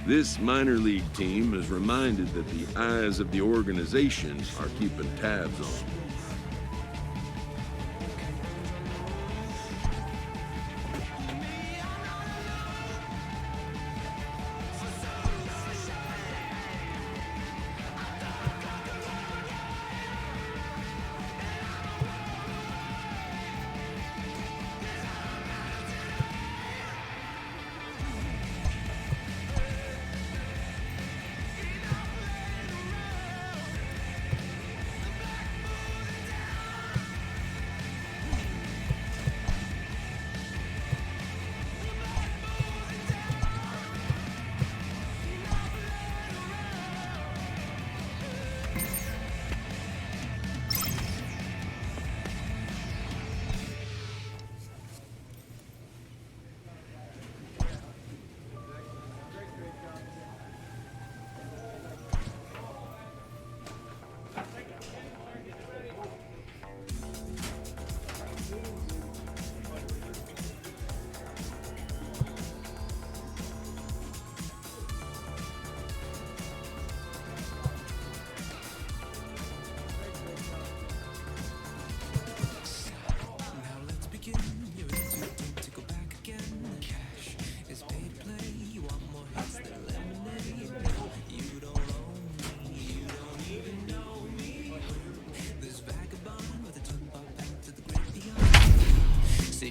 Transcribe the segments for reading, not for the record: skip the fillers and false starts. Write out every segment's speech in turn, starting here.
This minor league team is reminded that the eyes of the organization are keeping tabs on them.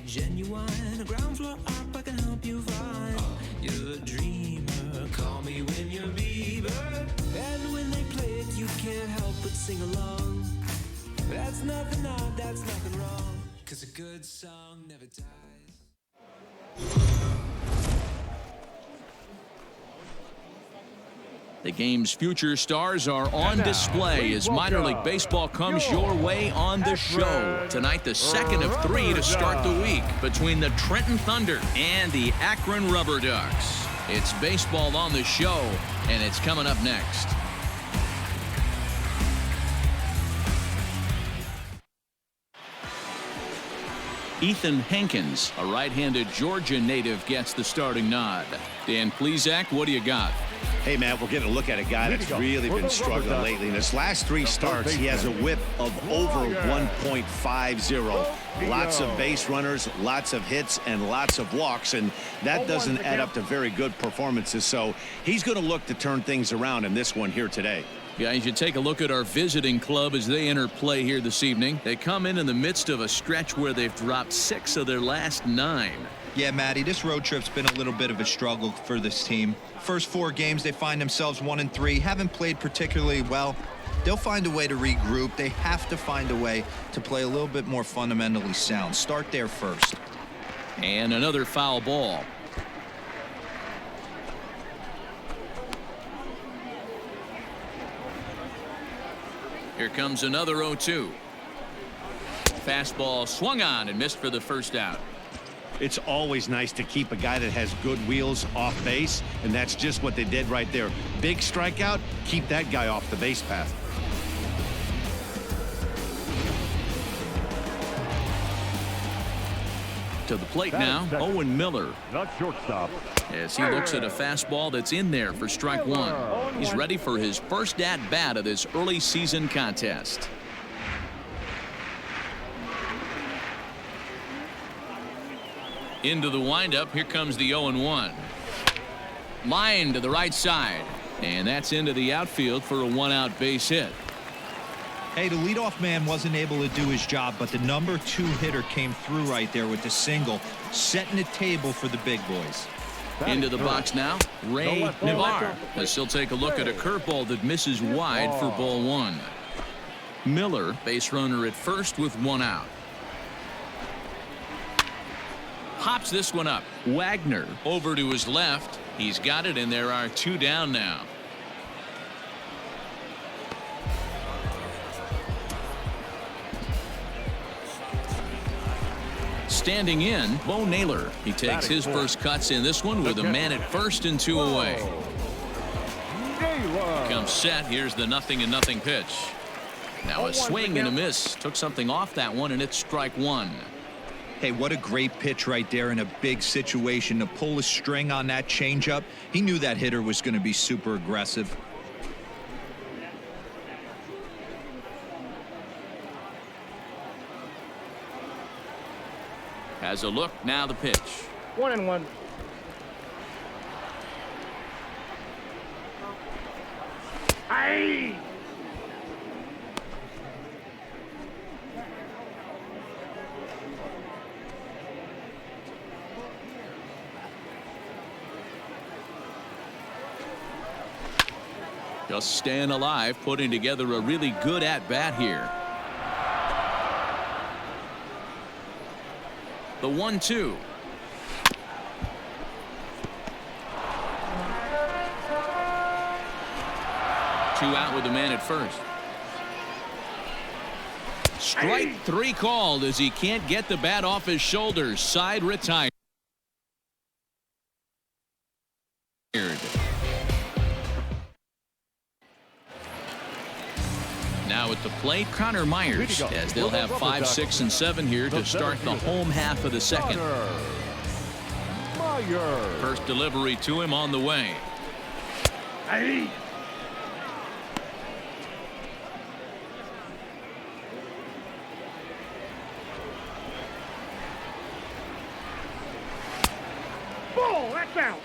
Genuine, a ground floor up, I can help you find. You're a dreamer, call me when you're Bieber. And when they play it, you can't help but sing along. That's nothing odd, that's nothing wrong, 'cause a good song never dies. The game's future stars are on display as minor league baseball comes your way on the show. Tonight, the second of 3 to start the week between the Trenton Thunder and the Akron Rubber Ducks. It's baseball on the show, and it's coming up next. Ethan Hankins, a right-handed Georgia native, gets the starting nod. Dan Plesac, what do you got? Hey, Matt, we're getting a look at a guy that's really been struggling lately. In his last 3 starts, he has a whip of over 1.50. Lots of base runners, lots of hits, and lots of walks, and that doesn't add up to very good performances. So he's going to look to turn things around in this one here today. Guys, you take a look at our visiting club as they enter play here this evening. They come in the midst of a stretch where they've dropped 6 of their last 9. Yeah, Matty, this road trip's been a little bit of a struggle for this team. First 4 games, they find themselves 1-3, haven't played particularly well. They'll find a way to regroup. They have to find a way to play a little bit more fundamentally sound. Start there first. And another foul ball. Here comes another 0-2. Fastball swung on and missed for the first out. It's always nice to keep a guy that has good wheels off base, and that's just what they did right there. Big strikeout, keep that guy off the base path. To the plate now, Owen Miller. The shortstop. As he looks at a fastball that's in there for strike 1. He's ready for his first at-bat of this early season contest. Into the windup. Here comes the 0-1. Line to the right side. And that's into the outfield for a 1-out base hit. Hey, the leadoff man wasn't able to do his job, but the number 2 hitter came through right there with the single, setting the table for the big boys. Into the box now, Ray Navar. As he'll take a look at a curveball that misses wide for ball 1. Miller, base runner at first with 1 out. Pops this one up. Wagner over to his left. He's got it, and there are 2 down now. Standing in, Bo Naylor. He takes his first cuts in this one with a man at first and 2 away. Comes set. Here's the 0-0 pitch. Now a swing and a miss. Took something off that one, and it's strike 1. Hey, what a great pitch right there in a big situation to pull a string on that changeup. He knew that hitter was going to be super aggressive. Has a look, now the pitch. 1-1. Aye. Just staying alive, putting together a really good at-bat here. The 1-2. Two out with the man at first. Strike three called as he can't get the bat off his shoulders. Side retired. Now at the plate, Connor Myers, as they'll have 5, 6, and 7 here to start the home half of the second. First delivery to him on the way. Aye. Ball, that's out.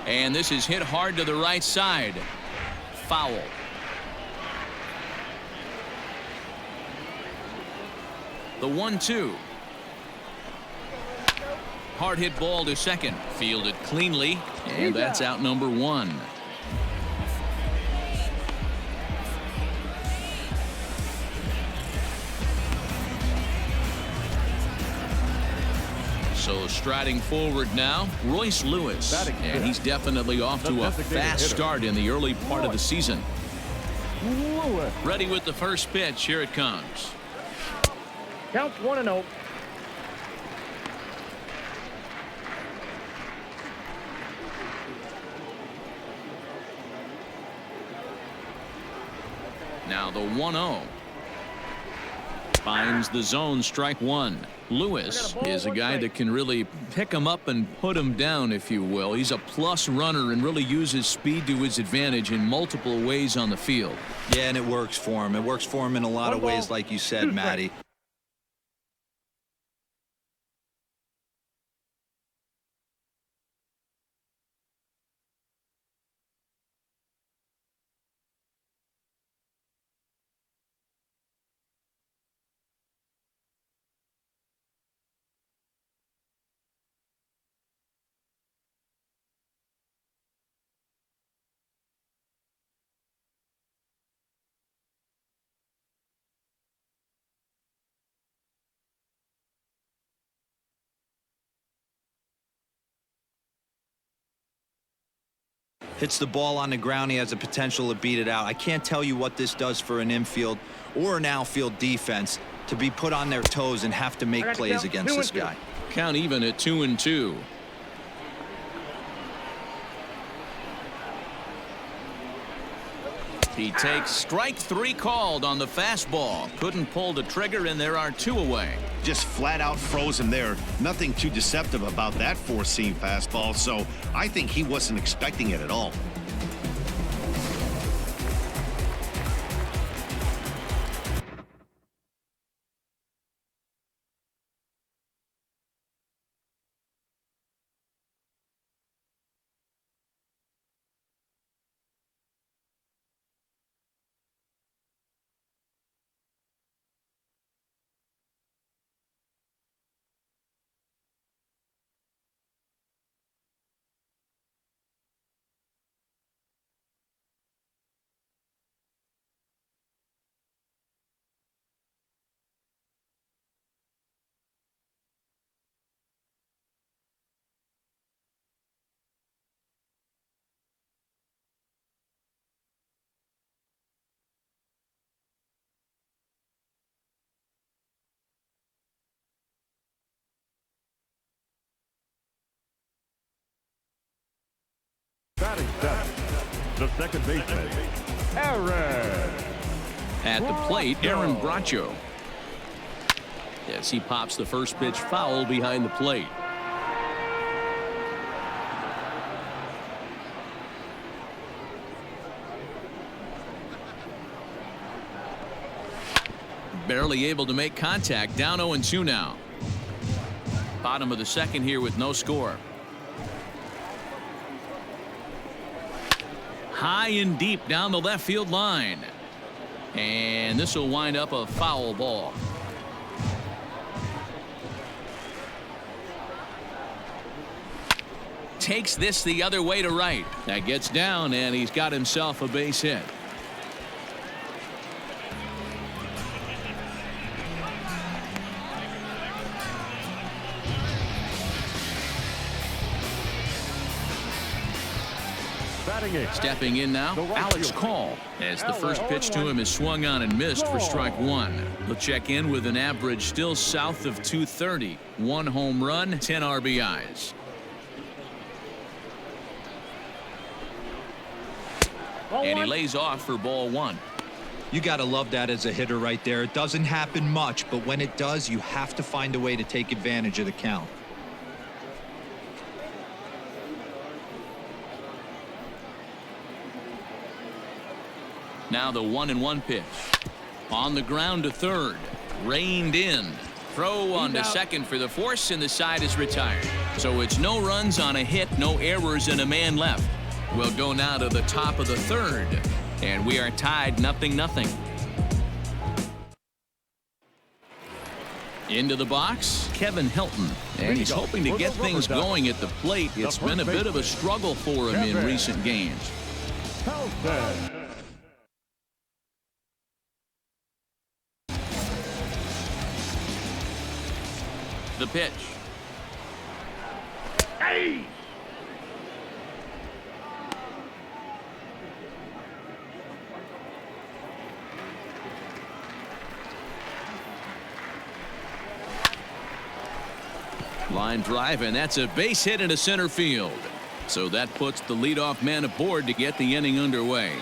And this is hit hard to the right side. Foul. The 1-2. Hard hit ball to second. Fielded cleanly. And that's out number 1. So striding forward now, Royce Lewis, and he's definitely off to a fast start in the early part of the season. Ready with the first pitch. Here it comes. Counts 1-0. Now the 1-0. Finds the zone, strike one. Lewis is a guy that can really pick him up and put him down, if you will. He's a plus runner and really uses speed to his advantage in multiple ways on the field. Yeah, and it works for him. It works for him in a lot of ways, like you said, Matty. Hits the ball on the ground. He has the potential to beat it out. I can't tell you what this does for an infield or an outfield defense to be put on their toes and have to make plays against this guy. Count even at 2-2. He takes strike three called on the fastball. Couldn't pull the trigger, and there are two away. Just flat out froze him there. Nothing too deceptive about that four-seam fastball, so I think he wasn't expecting it at all. Batting seventh, the second baseman, Aaron. At the plate, Aaron Bracho. As he pops the first pitch foul behind the plate. Barely able to make contact. Down 0-2 now. Bottom of the second here with no score. High and deep down the left field line. And this will wind up a foul ball. Takes this the other way to right. That gets down, and he's got himself a base hit. Stepping in now, Alex Call, as the first pitch to him is swung on and missed for strike one. He'll check in with an average still south of 230. 1 home run, 10 RBIs. And he lays off for ball one. You got to love that as a hitter right there. It doesn't happen much, but when it does, you have to find a way to take advantage of the count. Now the 1-1 pitch. On the ground to third. Reined in. Throw on to second for the force, and the side is retired. So it's no runs on a hit, no errors, and a man left. We'll go now to the top of the third. And we are tied 0-0. Into the box, Kevin Hilton. And he's hoping to get things going at the plate. It's been a bit of a struggle for him in recent games. The pitch. Hey! Line drive, and that's a base hit into center field. So that puts the leadoff man aboard to get the inning underway.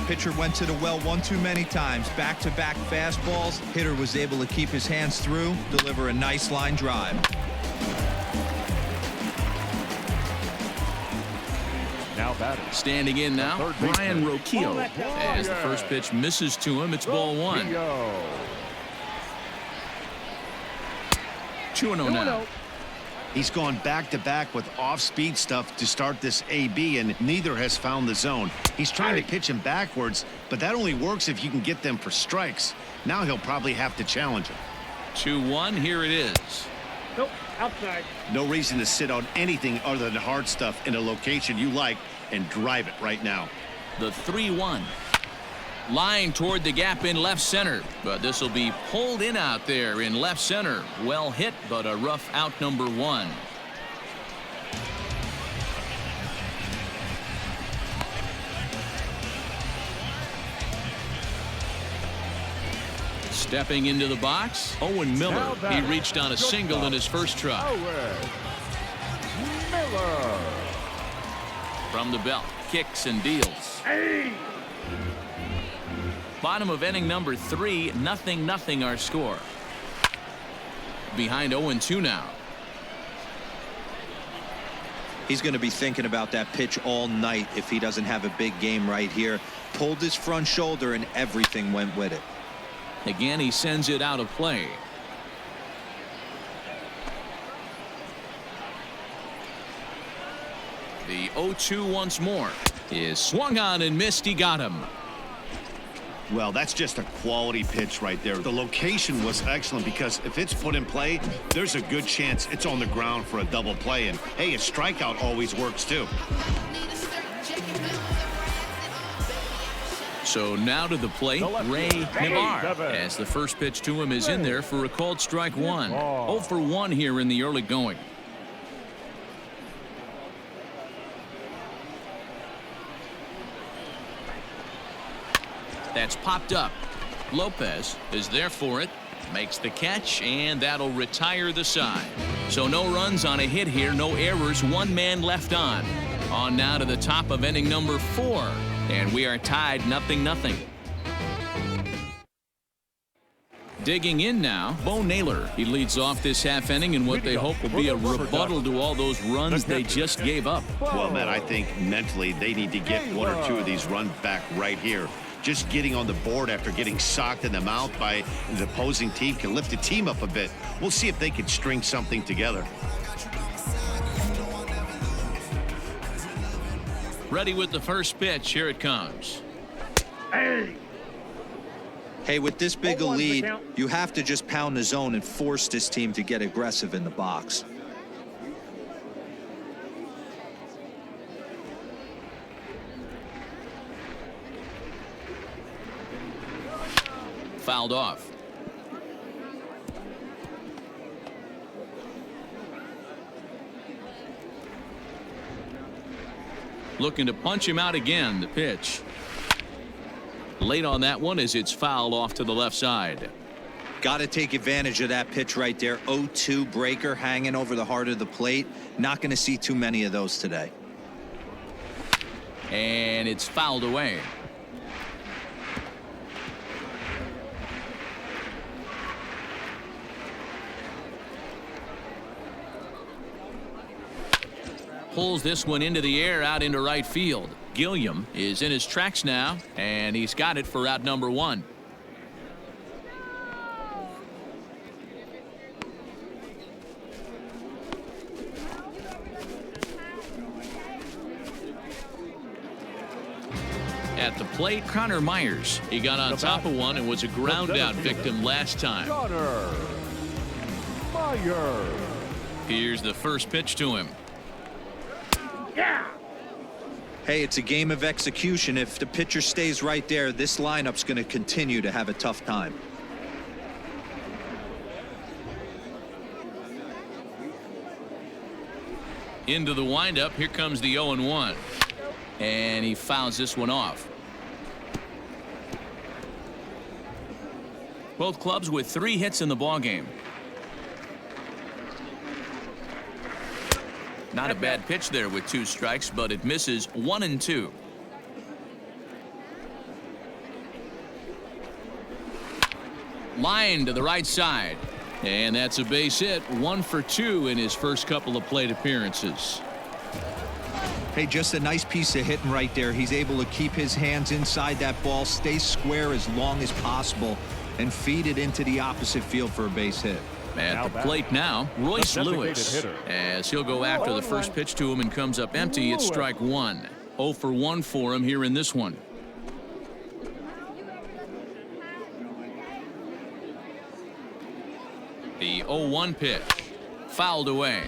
Pitcher went to the well one too many times. Back-to-back fastballs. Hitter was able to keep his hands through, deliver a nice line drive. Now batting. Standing in now, Brian Roquillo. As the first pitch misses to him, it's ball one. 2-0 now. He's gone back-to-back with off-speed stuff to start this AB, and neither has found the zone. He's trying to pitch him backwards, but that only works if you can get them for strikes. Now he'll probably have to challenge him. 2-1, here it is. Nope, outside. No reason to sit on anything other than hard stuff in a location you like and drive it right now. The 3-1. Line toward the gap in left center, but this will be pulled in out there in left center. Well hit, but a rough out number one. Stepping into the box, Owen Miller. He reached on a single in his first try. Miller. From the belt, kicks and deals. Hey! Bottom of inning number 3, 0-0 our score. Behind 0-2 now. He's going to be thinking about that pitch all night if he doesn't have a big game right here. Pulled his front shoulder and everything went with it. Again, he sends it out of play. The 0-2 once more is swung on and missed. He got him. Well, that's just a quality pitch right there. The location was excellent because if it's put in play, there's a good chance it's on the ground for a double play. And hey, a strikeout always works too. So now to the plate, Ray Navar, as the first pitch to him is in there for a called strike one. 0 for 1 here in the early going. That's popped up. Lopez is there for it, makes the catch, and that'll retire the side. So no runs on a hit here, no errors, 1 man left on. On now to the top of inning number 4, and we are tied 0-0. Digging in now, Bo Naylor. He leads off this half inning in what they hope will be a rebuttal to all those runs they just gave up. Well, man, I think mentally they need to get one or two of these runs back right here. Just getting on the board after getting socked in the mouth by the opposing team can lift the team up a bit. We'll see if they can string something together. Ready with the first pitch. Here it comes. Hey, with this big a lead, you have to just pound the zone and force this team to get aggressive in the box. Fouled off. Looking to punch him out again. The pitch. Late on that one as it's fouled off to the left side. Got to take advantage of that pitch right there. 0-2 breaker hanging over the heart of the plate. Not going to see too many of those today. And it's fouled away. Pulls this one into the air out into right field. Gilliam is in his tracks now, and he's got it for out number one. At the plate, Connor Myers. He got on top of one and was a ground out victim last time. Connor Myers. Here's the first pitch to him. Yeah. Hey, it's a game of execution. If the pitcher stays right there, this lineup's going to continue to have a tough time. Into the windup. Here comes the 0-1. And he fouls this one off. Both clubs with 3 hits in the ballgame. Not a bad pitch there with 2 strikes, but it misses 1-2. Line to the right side. And that's a base hit. 1 for 2 in his first couple of plate appearances. Hey, just a nice piece of hitting right there. He's able to keep his hands inside that ball, stay square as long as possible, and feed it into the opposite field for a base hit. At the plate now, Royce Lewis, as he'll go after the first pitch to him and comes up empty. It's strike 1. 0 for 1 for him here in this one. The 0-1 pitch, fouled away.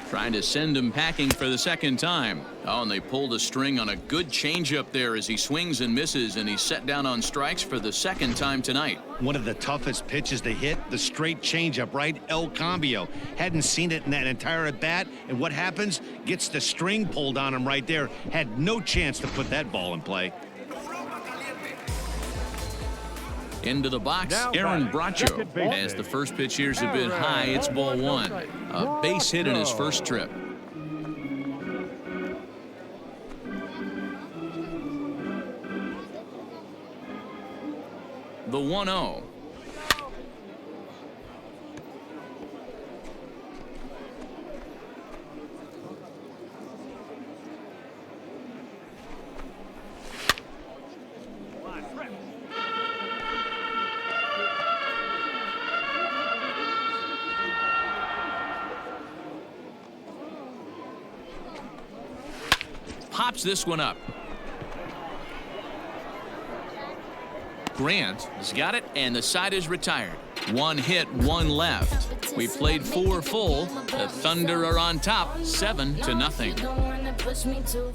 Trying to send him packing for the second time. Oh, and they pulled a string on a good changeup there as he swings and misses, and he's set down on strikes for the second time tonight. One of the toughest pitches to hit, the straight changeup, right? El Cambio. Hadn't seen it in that entire at bat, and what happens? Gets the string pulled on him right there. Had no chance to put that ball in play. Into the box, Aaron Bracho. As the first pitch here's a bit high, it's ball 1. A base hit in his first trip. The 1-0. Pops this one up. Grant has got it, and the side is retired. 1 hit, 1 left. We played 4 full. The Thunder are on top, 7-0.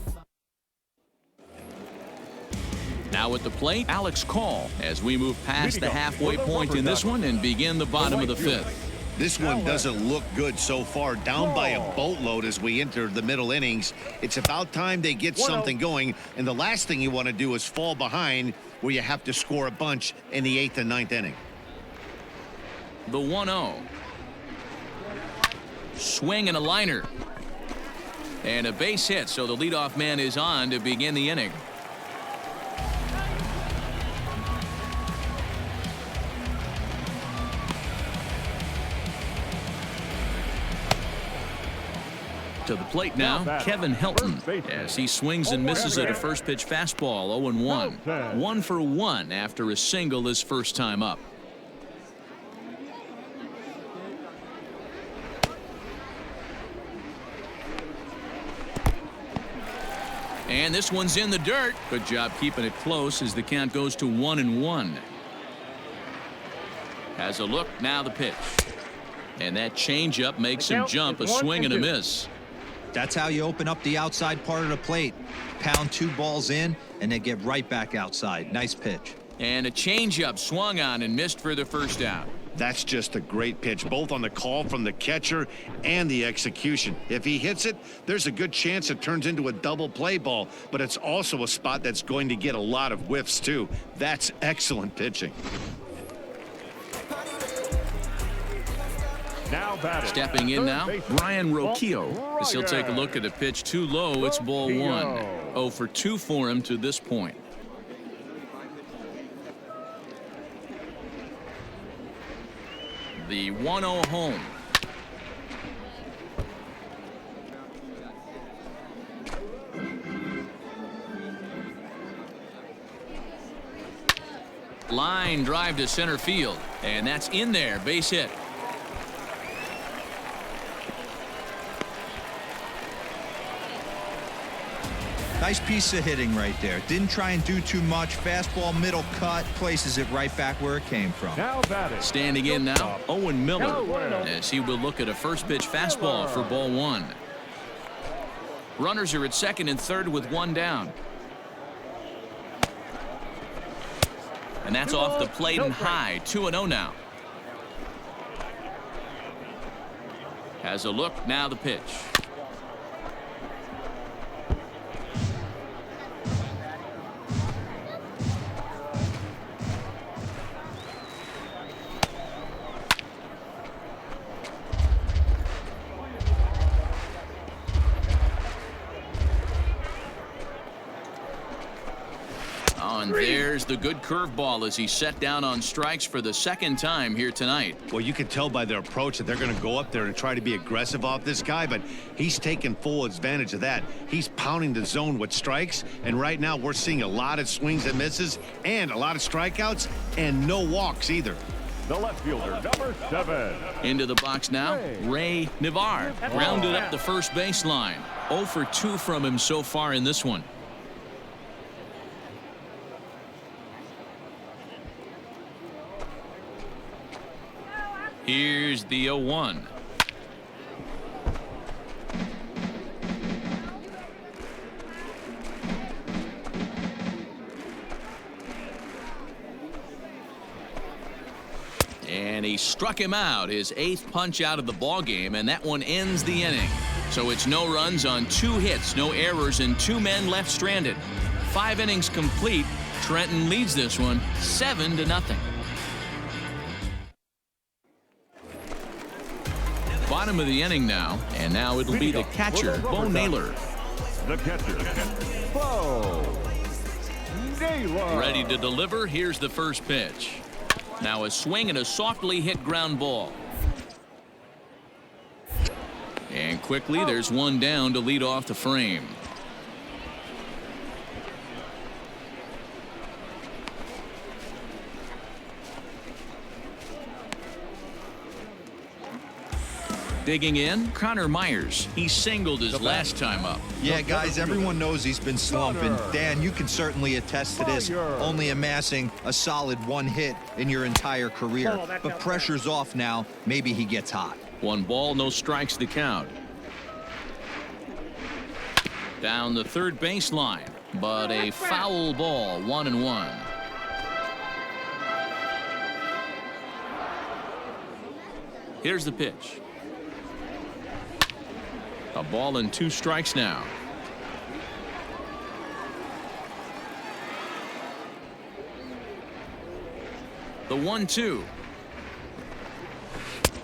Now at the plate, Alex Call, as we move past the halfway point in this one and begin the bottom of the 5th. This one doesn't look good so far. Down by a boatload as we enter the middle innings. It's about time they get something going, and the last thing you want to do is fall behind where you have to score a bunch in the 8th and 9th inning. The 1-0. Swing and a liner. And a base hit, so the leadoff man is on to begin the inning. To the plate now, Kevin Helton, as he swings and misses at a first pitch fastball. 0-1. 1 for 1 after a single his first time up. And this one's in the dirt. Good job keeping it close as the count goes to 1-1. Has a look, now the pitch. And that changeup makes him jump, a swing and a miss. That's how you open up the outside part of the plate. Pound 2 balls in and then get right back outside. Nice pitch. And a changeup swung on and missed for the first out. That's just a great pitch, both on the call from the catcher and the execution. If he hits it, there's a good chance it turns into a double play ball, but it's also a spot that's going to get a lot of whiffs too. That's excellent pitching. Stepping in now, Brian Roquillo, as he'll take a look at a pitch too low. It's ball 1. 0 for 2 for him to this point. The 1-0 home. Line drive to center field, and that's in there, base hit. Nice piece of hitting right there. Didn't try and do too much. Fastball, middle cut, places it right back where it came from. Standing in now, Owen Miller, as he will look at a first pitch fastball for ball 1. Runners are at second and third with 1 down. And that's off the plate and high. 2-0 now. Has a look, now the pitch. And there's the good curveball as he's set down on strikes for the second time here tonight. Well, you can tell by their approach that they're going to go up there and try to be aggressive off this guy, but he's taking full advantage of that. He's pounding the zone with strikes, and right now we're seeing a lot of swings and misses and a lot of strikeouts and no walks either. The left fielder, number 7. Into the box now, Ray Navar. Grounded up the first baseline. 0 for 2 from him so far in this one. Here's the 0-1. And he struck him out, his 8th punch out of the ball game, and that one ends the inning. So it's no runs on 2 hits, no errors, and 2 men left stranded. 5 innings complete. Trenton leads this one 7-0. Bottom of the inning now, and now it'll be the catcher, Bo Naylor. The catcher, Bo Naylor. Ready to deliver. Here's the first pitch. Now a swing and a softly hit ground ball. And quickly there's 1 down to lead off the frame. Digging in, Connor Myers. He singled his last time up. Yeah, guys, everyone knows he's been slumping. Dan, you can certainly attest to this, only amassing a solid 1 hit in your entire career. But pressure's off now. Maybe he gets hot. 1 ball, no strikes the count. Down the third baseline, but a foul ball, 1-1. Here's the pitch. A ball and 2 strikes now. The 1-2.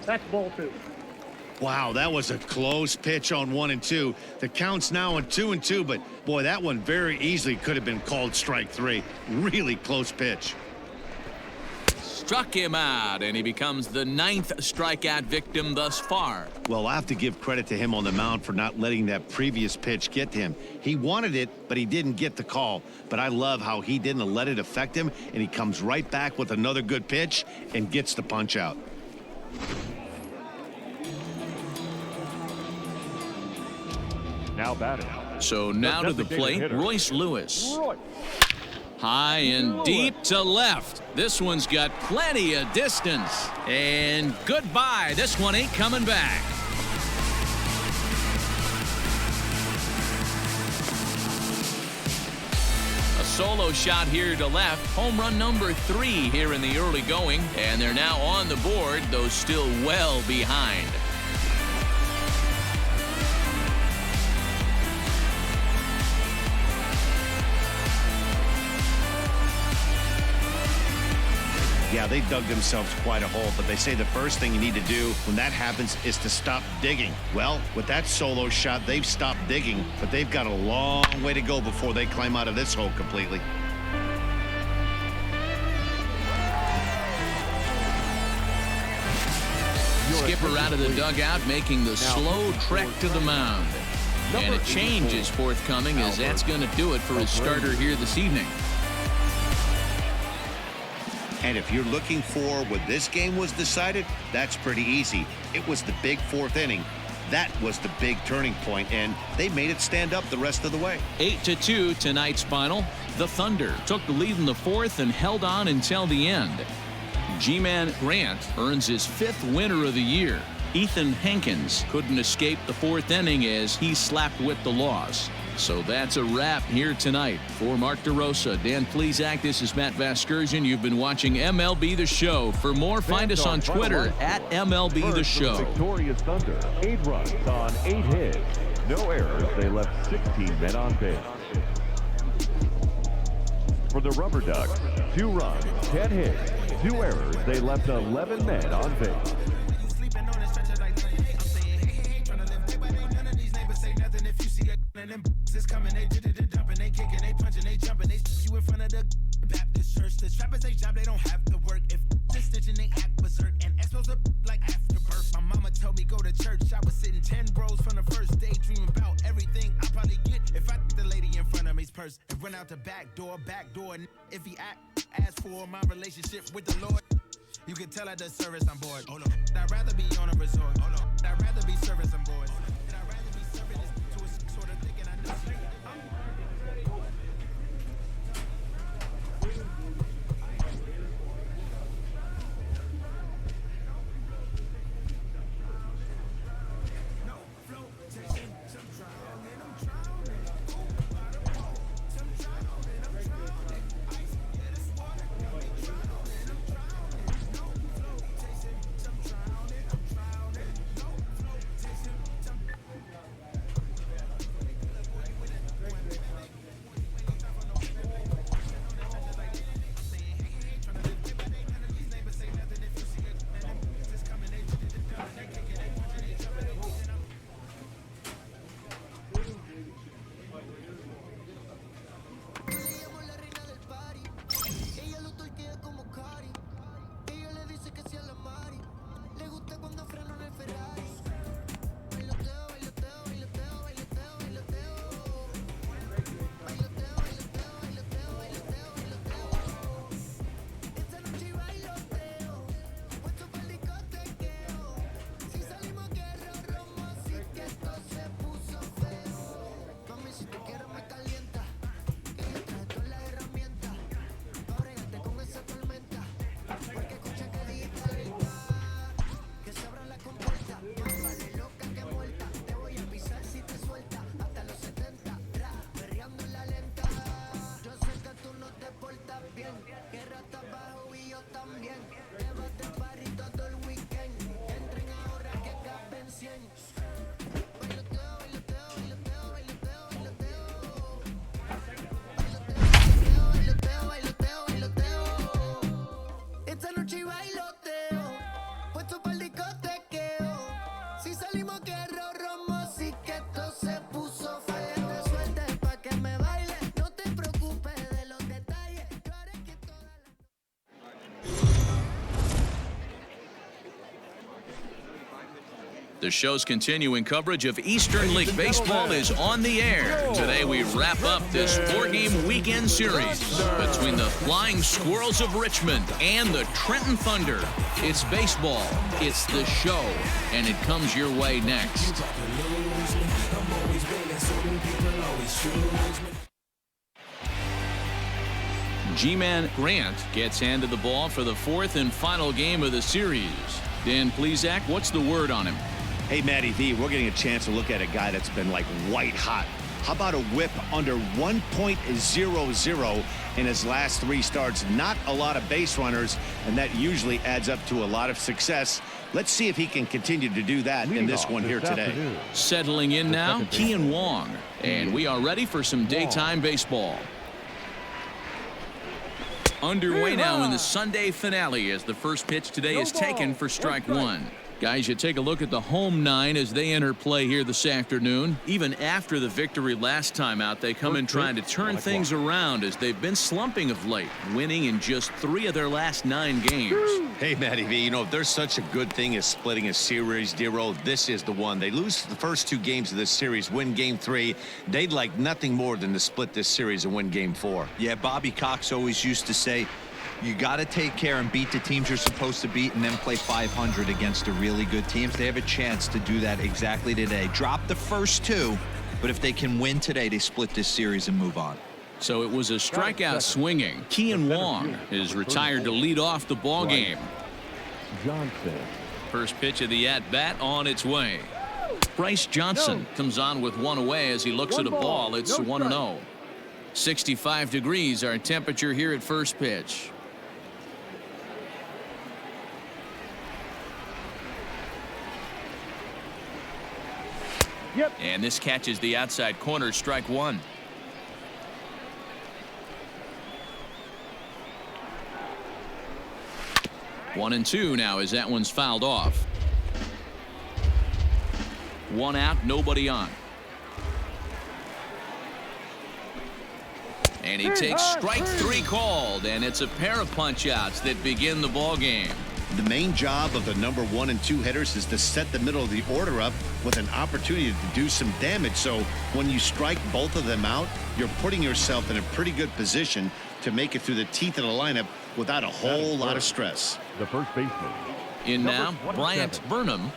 That's ball 2. Wow, that was a close pitch on 1 and 2. The count's now on 2 and 2, but boy, that one very easily could have been called strike 3. Really close pitch. Struck him out, and he becomes the 9th strikeout victim thus far. Well, I have to give credit to him on the mound for not letting that previous pitch get to him. He wanted it, but he didn't get the call. But I love how he didn't let it affect him, and he comes right back with another good pitch and gets the punch out. Now batting. So now to the plate, Royce Lewis. High and deep to left. This one's got plenty of distance. And goodbye. This one ain't coming back. A solo shot here to left. Home run number 3 here in the early going. And they're now on the board, though still well behind. Yeah, they dug themselves quite a hole, but they say the first thing you need to do when that happens is to stop digging. Well, with that solo shot, they've stopped digging, but they've got a long way to go before they climb out of this hole completely. Skipper out of the dugout, making the slow trek to the mound. And a change is forthcoming, as that's going to do it for his starter here this evening. And if you're looking for when this game was decided, that's pretty easy. It was the big 4th inning. That was the big turning point, and they made it stand up the rest of the way. 8-2 tonight's final. The Thunder took the lead in the 4th and held on until the end. G-Man Grant earns his 5th winner of the year. Ethan Hankins couldn't escape the 4th inning as he slapped with the loss. So that's a wrap here tonight. For Mark DeRosa, Dan Plesac, this is Matt Vasgersian. You've been watching MLB The Show. For more, find us on Twitter at MLB The Show. Victorious Thunder, 8 runs on 8 hits. No errors. They left 16 men on base. For the Rubber Ducks, 2 runs, 10 hits, 2 errors. They left 11 men on base. Coming, they did it, dumping, they kicking, they punching, they jumping, they you in front of the Baptist church. The trappers they job, they don't have to work. If this stitching, they act berserk, and expos up like afterbirth. My mama told me go to church. I was sitting 10 rows from the first day, dreaming about everything I probably get if I the lady in front of me's purse and run out the back door. And if he ask for my relationship with the Lord, you can tell at the service I'm bored. Hold on, I'd rather be on a resort. Hold on, I'd rather be service I'm bored. I'd rather be serving this to a sort of thinking I know. Esta noche bailoteo, puesto para el discotequeo. Si sale The show's continuing coverage of Eastern League Baseball is on the air. Today we wrap up this 4-game weekend series between the Flying Squirrels of Richmond and the Trenton Thunder. It's baseball, it's the show, and it comes your way next. G-Man Grant gets handed the ball for the 4th and final game of the series. Dan Plesac, what's the word on him? Hey, Matty V, we're getting a chance to look at a guy that's been like white hot. How about a whip under 1.00 in his last 3 starts? Not a lot of base runners, and that usually adds up to a lot of success. Let's see if he can continue to do that in this one here today. Settling in now, Kian Wong. And we are ready for some daytime baseball. Underway now in the Sunday finale as the first pitch today is taken for strike 1. Guys, you take a look at the home 9 as they enter play here this afternoon. Even after the victory last time out, they come in trying to turn things around as they've been slumping of late, winning in just 3 of their last 9 games. Hey, Matty V, you know, if there's such a good thing as splitting a series, Dero, this is the one. They lose the first 2 games of this series, win game 3. They'd like nothing more than to split this series and win game 4. Yeah, Bobby Cox always used to say, you got to take care and beat the teams you're supposed to beat and then play 500 against the really good teams. They have a chance to do that exactly today. Drop the first 2, but if they can win today, they split this series and move on. So it was a strikeout swinging. Kian Wong is retired to lead off the ball game. Johnson. First pitch of the at-bat on its way. Bryce Johnson comes on with 1 away as he looks at a ball. It's 1-0. 65 degrees our temperature here at first pitch. And this catches the outside corner, strike 1. One and 2 now as that one's fouled off. 1 out, nobody on. And he takes strike 3 called, and it's a pair of punch outs that begin the ball game. The main job of the number 1 and 2 hitters is to set the middle of the order up with an opportunity to do some damage. So when you strike both of them out, you're putting yourself in a pretty good position to make it through the teeth of the lineup without a whole lot of stress. The first baseman. In now, Bryant Burnham.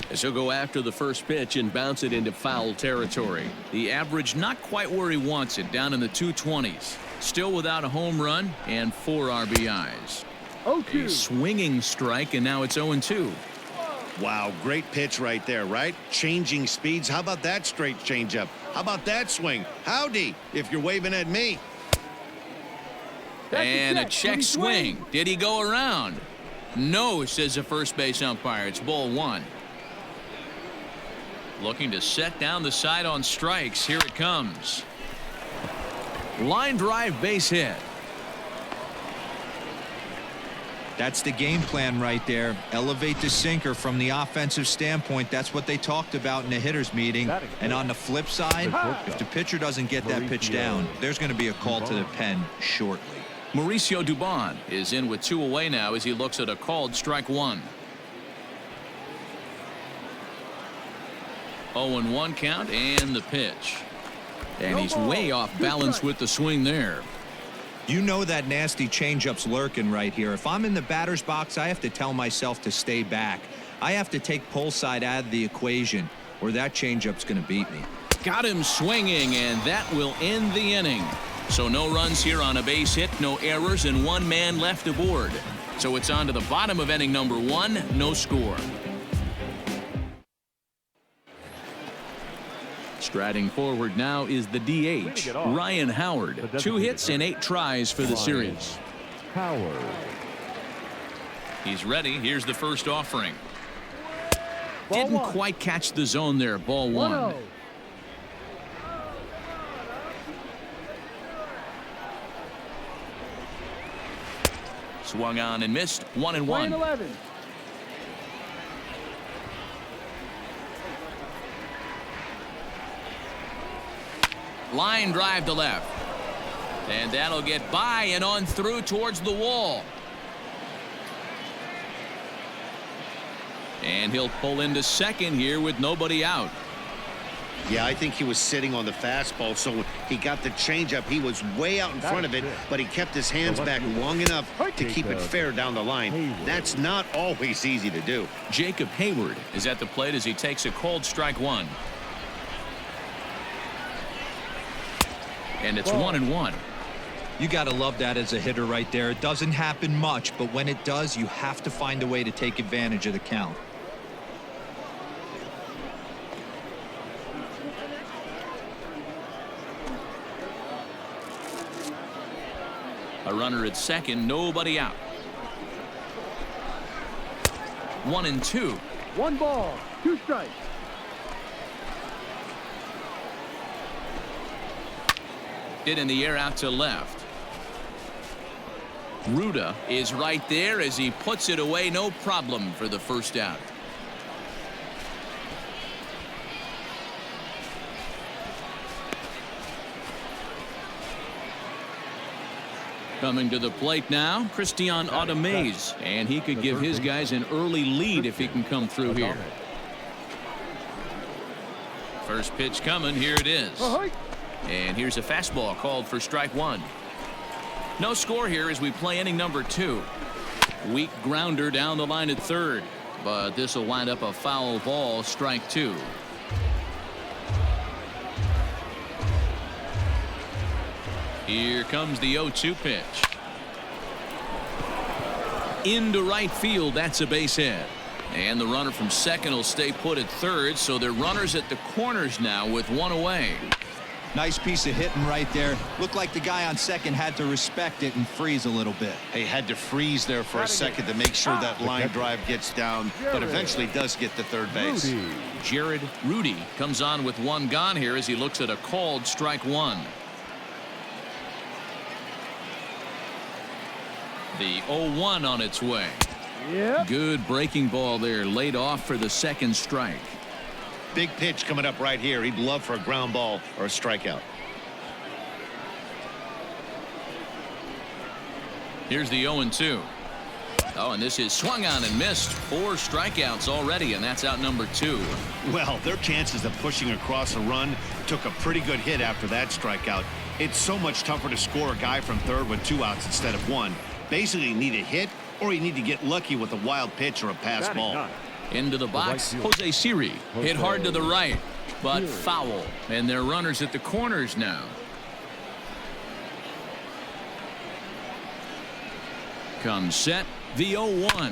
As he'll go after the first pitch and bounce it into foul territory. The average not quite where he wants it, down in the 220s. Still without a home run and 4 RBIs. A swinging strike, and now it's 0-2. Wow, great pitch right there, right? Changing speeds. How about that straight changeup? How about that swing? Howdy, if you're waving at me. And a check swing. Did he go around? No, says the first base umpire. It's ball 1. Looking to set down the side on strikes. Here it comes. Line drive base hit. That's the game plan right there. Elevate the sinker from the offensive standpoint. That's what they talked about in the hitters meeting. And on the flip side, if the pitcher doesn't get that pitch down, there's going to be a call to the pen shortly. Mauricio Dubon is in with 2 away now as he looks at a called strike 1. 0-1 count and the pitch. And he's way off balance with the swing there. You know that nasty changeup's lurking right here. If I'm in the batter's box, I have to tell myself to stay back. I have to take pull side out of the equation, or that changeup's going to beat me. Got him swinging, and that will end the inning. So no runs here on a base hit, no errors, and 1 man left aboard. So it's on to the bottom of inning number 1, no score. Striding forward now is the DH, Ryan Howard. 2 hits and 8 tries for the series. Howard. He's ready. Here's the first offering. Didn't quite catch the zone there. Ball 1. Swung on and missed. 1-1. Line drive to left. And that'll get by and on through towards the wall. And he'll pull into second here with nobody out. Yeah, I think he was sitting on the fastball, so he got the changeup. He was way out in front of it, but he kept his hands back long enough to keep it fair down the line. That's not always easy to do. Jacob Hayward is at the plate as he takes a called strike one. And it's 1-1. You got to love that as a hitter right there. It doesn't happen much, but when it does, you have to find a way to take advantage of the count. A runner at second, nobody out. 1-2. 1 ball, 2 strikes. Hit in the air out to left. Ruda is right there as he puts it away, no problem for the first out. Coming to the plate now, Christian Audemays, and he could give his guys an early lead if he can come through here. First pitch coming, here it is. And here's a fastball called for strike one. No score here as we play inning number 2. Weak grounder down the line at third, but this will wind up a foul ball, strike 2. Here comes the 0-2 pitch. Into right field, that's a base hit. And the runner from second will stay put at third, so they're runners at the corners now with one away. Nice piece of hitting right there. Looked like the guy on second had to respect it and freeze a little bit. He had to freeze there for a second to make sure that line drive gets down, but eventually does get to third base. Jared Rudy comes on with one gone here as he looks at a called strike one. The 0-1 on its way. Good breaking ball there, laid off for the second strike. Big pitch coming up right here. He'd love for a ground ball or a strikeout. Here's the 0-2. Oh, and this is swung on and missed. 4 strikeouts already, and that's out number 2. Well, their chances of pushing across a run took a pretty good hit after that strikeout. It's so much tougher to score a guy from third with 2 outs instead of 1. Basically, you need a hit or you need to get lucky with a wild pitch or a pass ball. Into the box, Jose Siri hit hard to the right, but foul, and they're runners at the corners now. Comes set, the 0-1.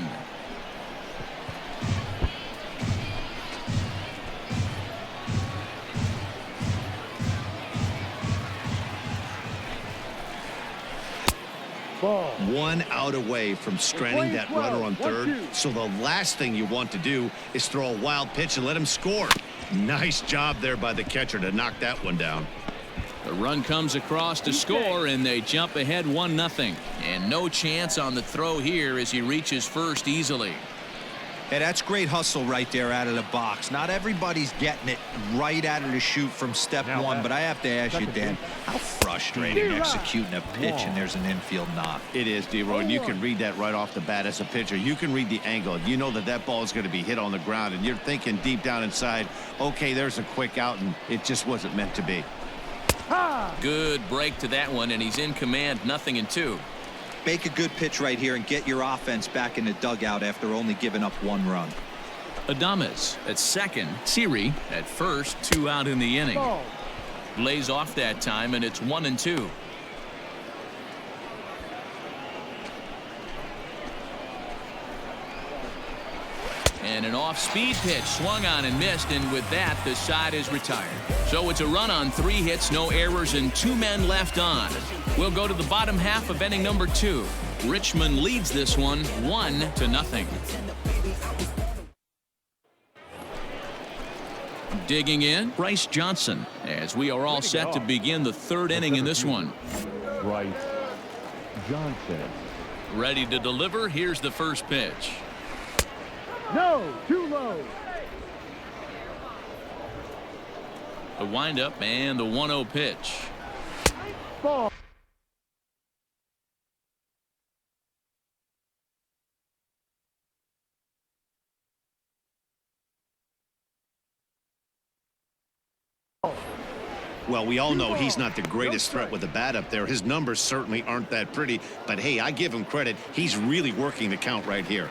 Ball. 1 out away from stranding that runner on third. So the last thing you want to do is throw a wild pitch and let him score. Nice job there by the catcher to knock that one down. The run comes across to score, and they jump ahead 1-0. And no chance on the throw here as he reaches first easily. Hey, that's great hustle right there out of the box. Not everybody's getting it right out of the chute from step one, but I have to ask you, Dan, how frustrating executing a pitch and there's an infield knock. It is, D-Roy, and you can read that right off the bat as a pitcher. You can read the angle. You know that that ball is going to be hit on the ground, and you're thinking deep down inside, okay, there's a quick out, and it just wasn't meant to be. Good break to that one, and he's in command, 0-2. Make a good pitch right here and get your offense back in the dugout after only giving up 1 run. Adames at second, Siri at first, 2 out in the inning. Lays off that time, and it's 1-2. And an off-speed pitch swung on and missed, and with that, the side is retired. So it's a run on 3 hits, no errors, and 2 men left on. We'll go to the bottom half of inning number 2. Richmond leads this one 1-0. Digging in, Bryce Johnson, as we are all set to begin the 3rd inning in this one. Bryce Johnson. Ready to deliver. Here's the first pitch. No, too low. The windup and the 1-0 pitch. Ball. Well, we all know he's not the greatest threat with the bat up there. His numbers certainly aren't that pretty, but hey, I give him credit. He's really working the count right here.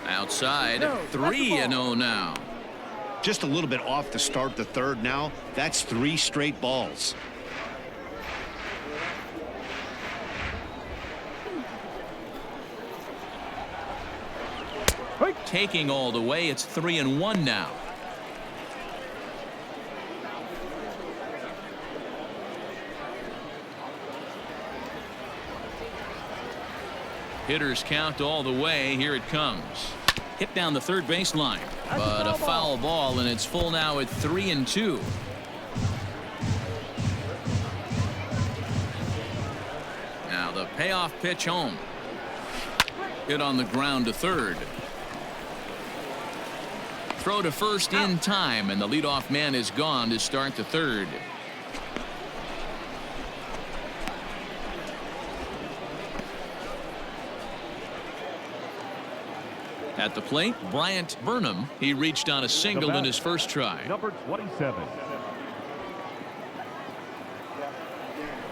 Outside, 3-0 now. Just a little bit off to start the third now. That's 3 straight balls. Taking all the way, it's 3-1 now. Hitters count all the way. Here it comes. Hit down the third baseline, but a foul ball, and it's full now at 3-2. Now the payoff pitch home. Hit on the ground to third. Throw to first in time, and the leadoff man is gone to start the third. At the plate, Bryant Burnham. He reached on a single in his first try. Number 27.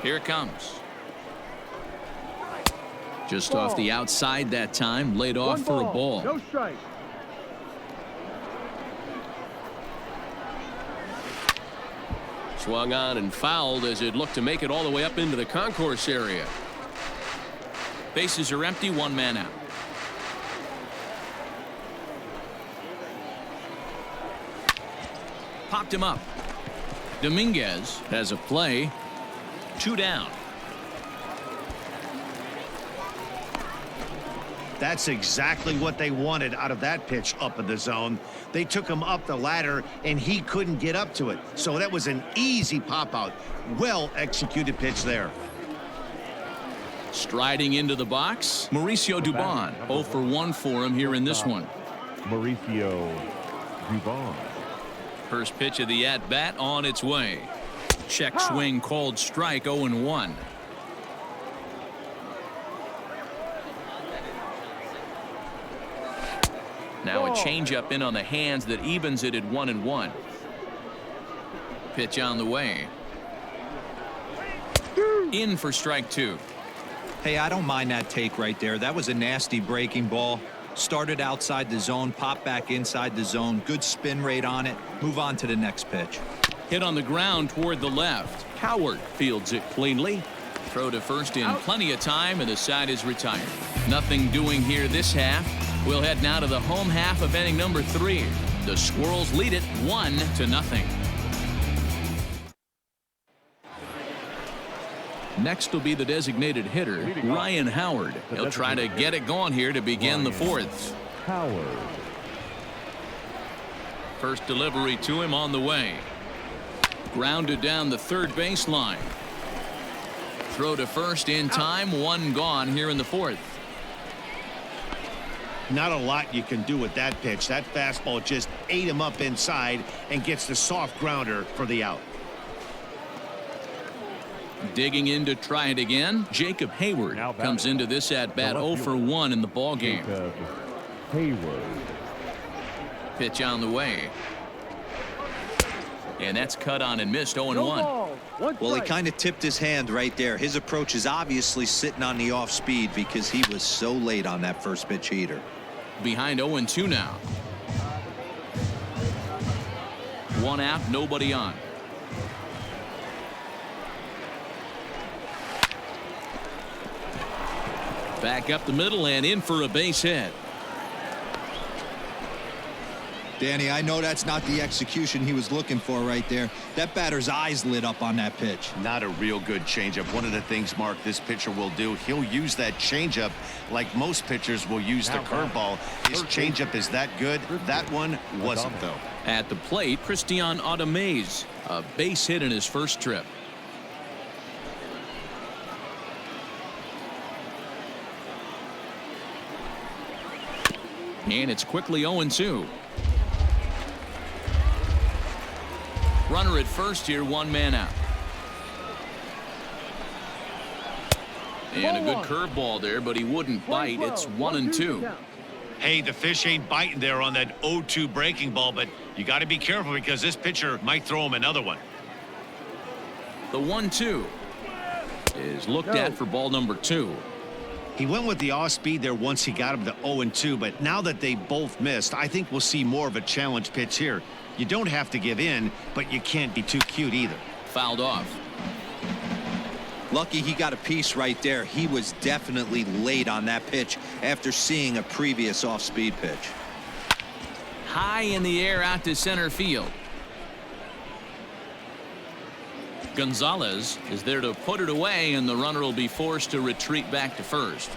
Here it comes. Just off the outside that time, laid off for a ball. No strike. Swung on and fouled as it looked to make it all the way up into the concourse area. Bases are empty, 1 man out. Popped him up. Dominguez has a play. 2 down. That's exactly what they wanted out of that pitch up in the zone. They took him up the ladder, and he couldn't get up to it. So that was an easy pop-out. Well-executed pitch there. Striding into the box, Mauricio Dubon. 0 for 1 for him here in this one. Mauricio Dubon. First pitch of the at-bat on its way. Check swing called strike. 0-1. Now a changeup in on the hands that evens it at 1-1. Pitch on the way. In for strike 2. Hey, I don't mind that take right there. That was a nasty breaking ball. Started outside the zone, popped back inside the zone. Good spin rate on it. Move on to the next pitch. Hit on the ground toward the left. Howard fields it cleanly. Throw to first in plenty of time, and the side is retired. Nothing doing here this half. We'll head now to the home half of inning number 3. The Squirrels lead it 1-0. Next will be the designated hitter, Ryan Howard. He'll try to get it going here to begin the 4th. Howard. First delivery to him on the way. Grounded down the third baseline. Throw to first in time. 1 gone here in the 4th. Not a lot you can do with that pitch. That fastball just ate him up inside and gets the soft grounder for the out. Digging in to try it again. Jacob Hayward comes into this at bat 0 for 1 in the ball game. Hayward. Pitch on the way. And that's cut on and missed. 0-1. Well, he kind of tipped his hand right there. His approach is obviously sitting on the off speed because he was so late on that first pitch heater. Behind 0-2 now. 1 out, nobody on. Back up the middle and in for a base hit. Danny, I know that's not the execution he was looking for right there. That batter's eyes lit up on that pitch. Not a real good changeup. One of the things, Mark, this pitcher will do, he'll use that changeup like most pitchers will use the curveball. His changeup is that good. That one wasn't, though. At the plate, Christian Audemays, a base hit in his first trip. And it's quickly 0-2. Runner at first here, 1 man out. And a good curveball there, but he wouldn't bite. It's 1-2. Hey, the fish ain't biting there on that 0-2 breaking ball, but You got to be careful because this pitcher might throw him another one. The 1-2 is looked at for ball number 2. He went with the off speed there once he got him to 0-2, but now that they both missed, I think we'll see more of a challenge pitch here. You don't have to give in, but you can't be too cute either. Fouled off. Lucky he got a piece right there. He was definitely late on that pitch after seeing a previous off-speed pitch. High in the air out to center field. Gonzalez is there to put it away, and the runner will be forced to retreat back to first.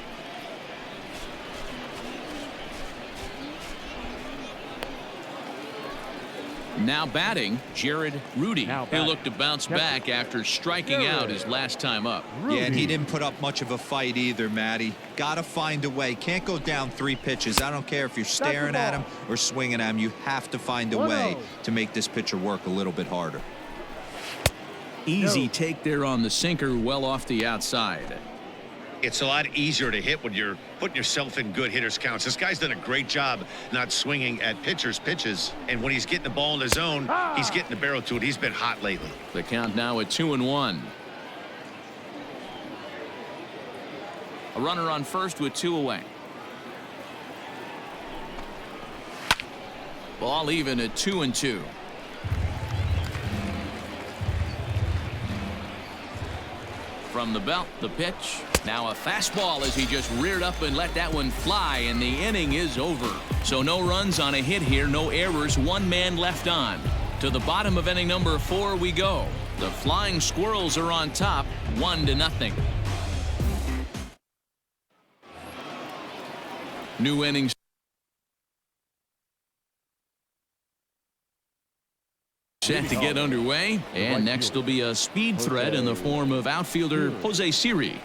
Now batting, Jared Rudy. He'll look to bounce back after striking out his last time up. Yeah, and he didn't put up much of a fight either, Matty. Got to find a way. Can't go down 3 pitches. I don't care if you're staring at him or swinging at him. You have to find a way to make this pitcher work a little bit harder. Easy take there on the sinker, well off the outside. It's a lot easier to hit when you're putting yourself in good hitters counts. This guy's done a great job not swinging at pitchers' pitches, and when he's getting the ball in the zone, he's getting the barrel to it. He's been hot lately. The count now at 2-1. A runner on first with 2 away. Ball even at 2-2. From the belt, the pitch. Now a fastball as he just reared up and let that one fly, and the inning is over. So no runs on a hit here, no errors, 1 man left on. To the bottom of inning number 4 we go. The Flying Squirrels are on top, 1-0. New innings. Set to get underway, and next will be a speed threat in the form of outfielder Jose Siri.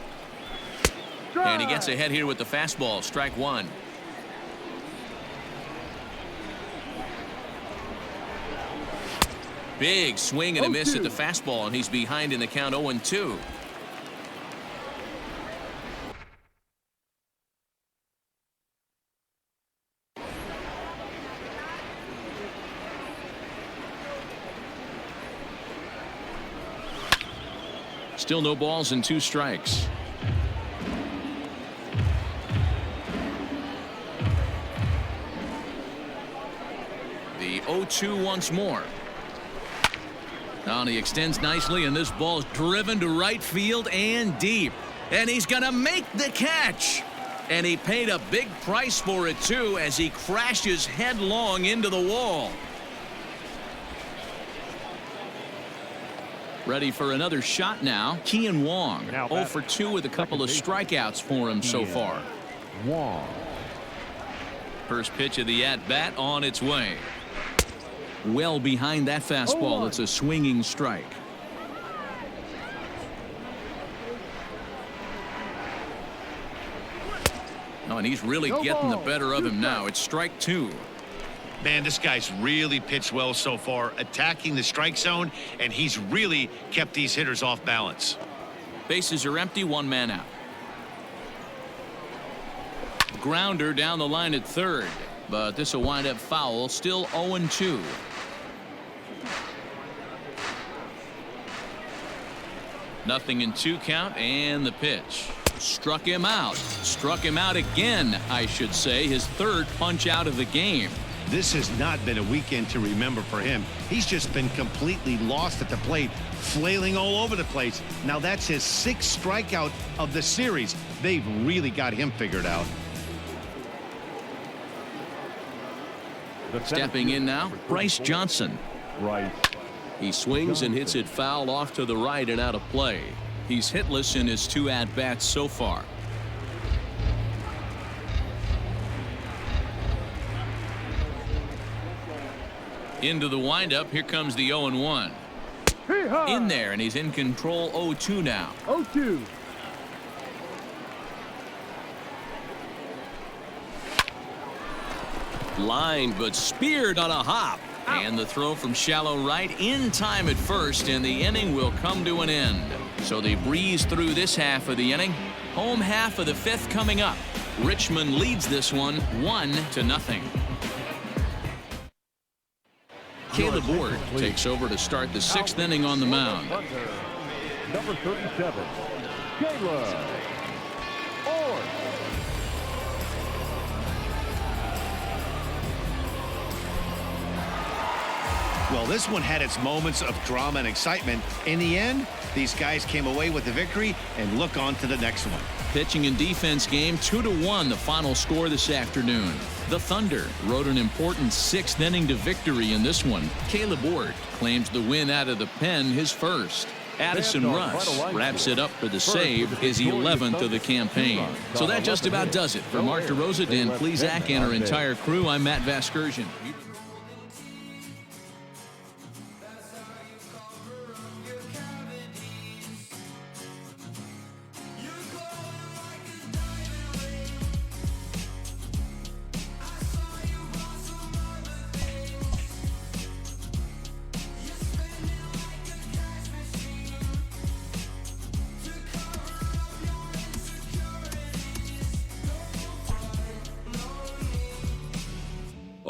And he gets ahead here with the fastball, strike 1. Big swing and a miss at the fastball, and he's behind in the count 0-2. Still no balls and 2 strikes. The 0-2 once more. Now he extends nicely, and this ball's driven to right field and deep. And he's going to make the catch. And he paid a big price for it, too, as he crashes headlong into the wall. Ready for another shot now. Kian Wong, 0 for 2 with a couple of strikeouts for him so far. Wong. First pitch of the at-bat on its way. Well behind that fastball. It's a swinging strike. Oh, and he's really getting the better of him now. It's strike 2. Man, this guy's really pitched well so far, attacking the strike zone, and he's really kept these hitters off balance. Bases are empty, 1 man out. Grounder down the line at third, but this will wind up foul. Still 0-2. Nothing in 2 count, and the pitch. Struck him out. Struck him out again, I should say. His 3rd punch out of the game. This has not been a weekend to remember for him. He's just been completely lost at the plate, flailing all over the place. Now that's his 6th strikeout of the series. They've really got him figured out. Stepping in now, Bryce Johnson. Right. He swings and hits it foul off to the right and out of play. He's hitless in his 2 at-bats so far. Into the windup. Here comes the 0-1. In there, and he's in control. 0-2 now. 0-2. Lined but speared on a hop. And the throw from shallow right in time at first, and the inning will come to an end. So they breeze through this half of the inning. Home half of the 5th coming up. Richmond leads this one 1-0. Caleb Ward takes over to start the 6th inning on the mound. Number 37, Caleb Ward. Well, this one had its moments of drama and excitement. In the end, these guys came away with the victory and look on to the next one. Pitching and defense game, 2-1 the final score this afternoon. The Thunder rode an important 6th inning to victory in this one. Caleb Ward claims the win out of the pen, his first. Addison Russ wraps it up for the save, his 11th of the campaign. So that just about does it. For Mark DeRosa, Dan Plezak, and our entire crew, I'm Matt Vasgersian.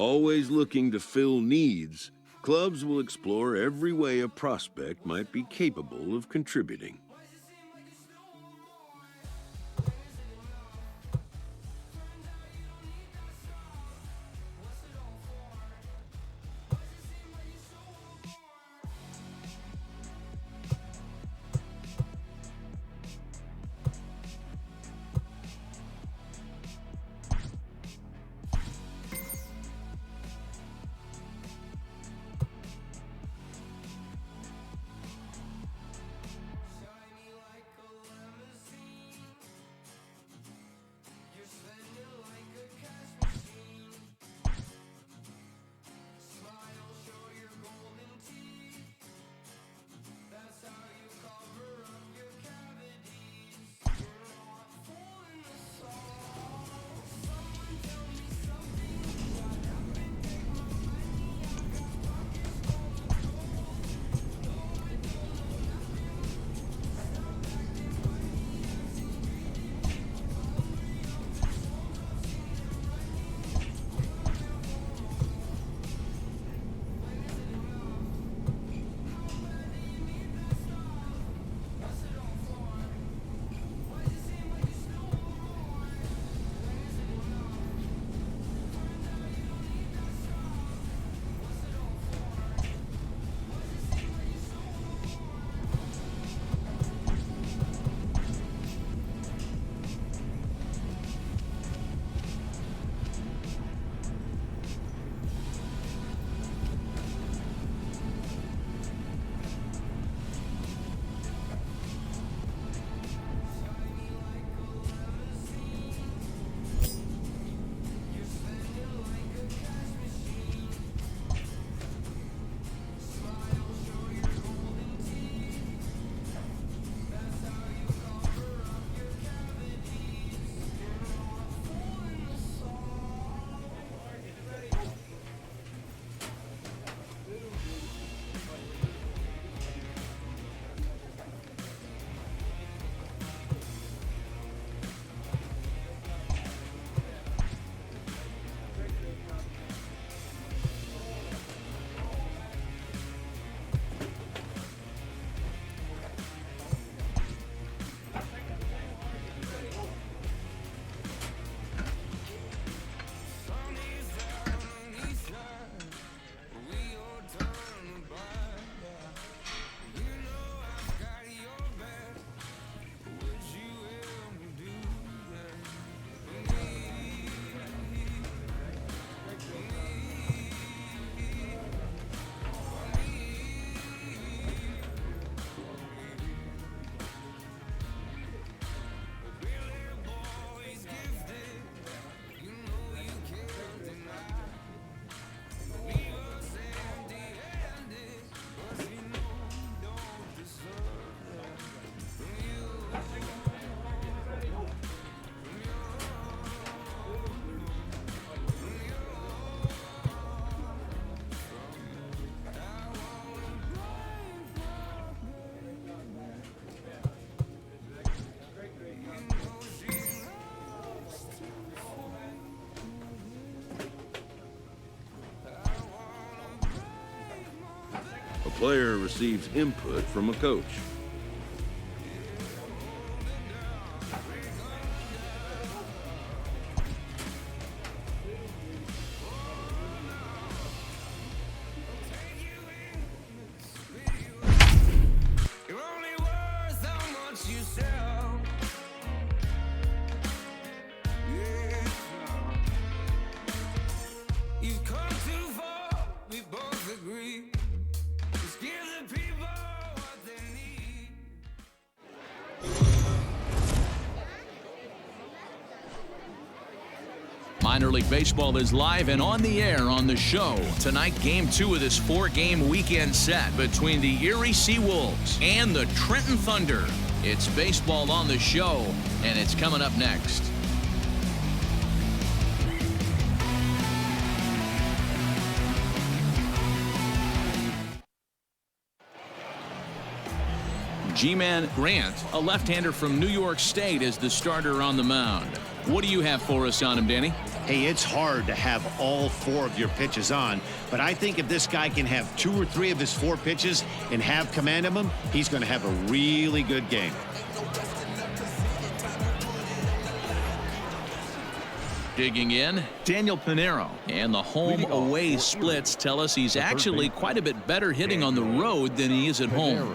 Always looking to fill needs, clubs will explore every way a prospect might be capable of contributing. player receives input from a coach. Minor League Baseball is live and on the air on the show. Tonight, Game 2 of this 4-game weekend set between the Erie Seawolves and the Trenton Thunder. It's baseball on the show, and it's coming up next. G-Man Grant, a left-hander from New York State, is the starter on the mound. What do you have for us on him, Danny? Hey, it's hard to have all 4 of your pitches on, but I think if this guy can have 2 or 3 of his 4 pitches and have command of them, he's going to have a really good game. Digging in, Daniel Pinero. And the home-away splits tell us he's actually quite a bit better hitting on the road than he is at home.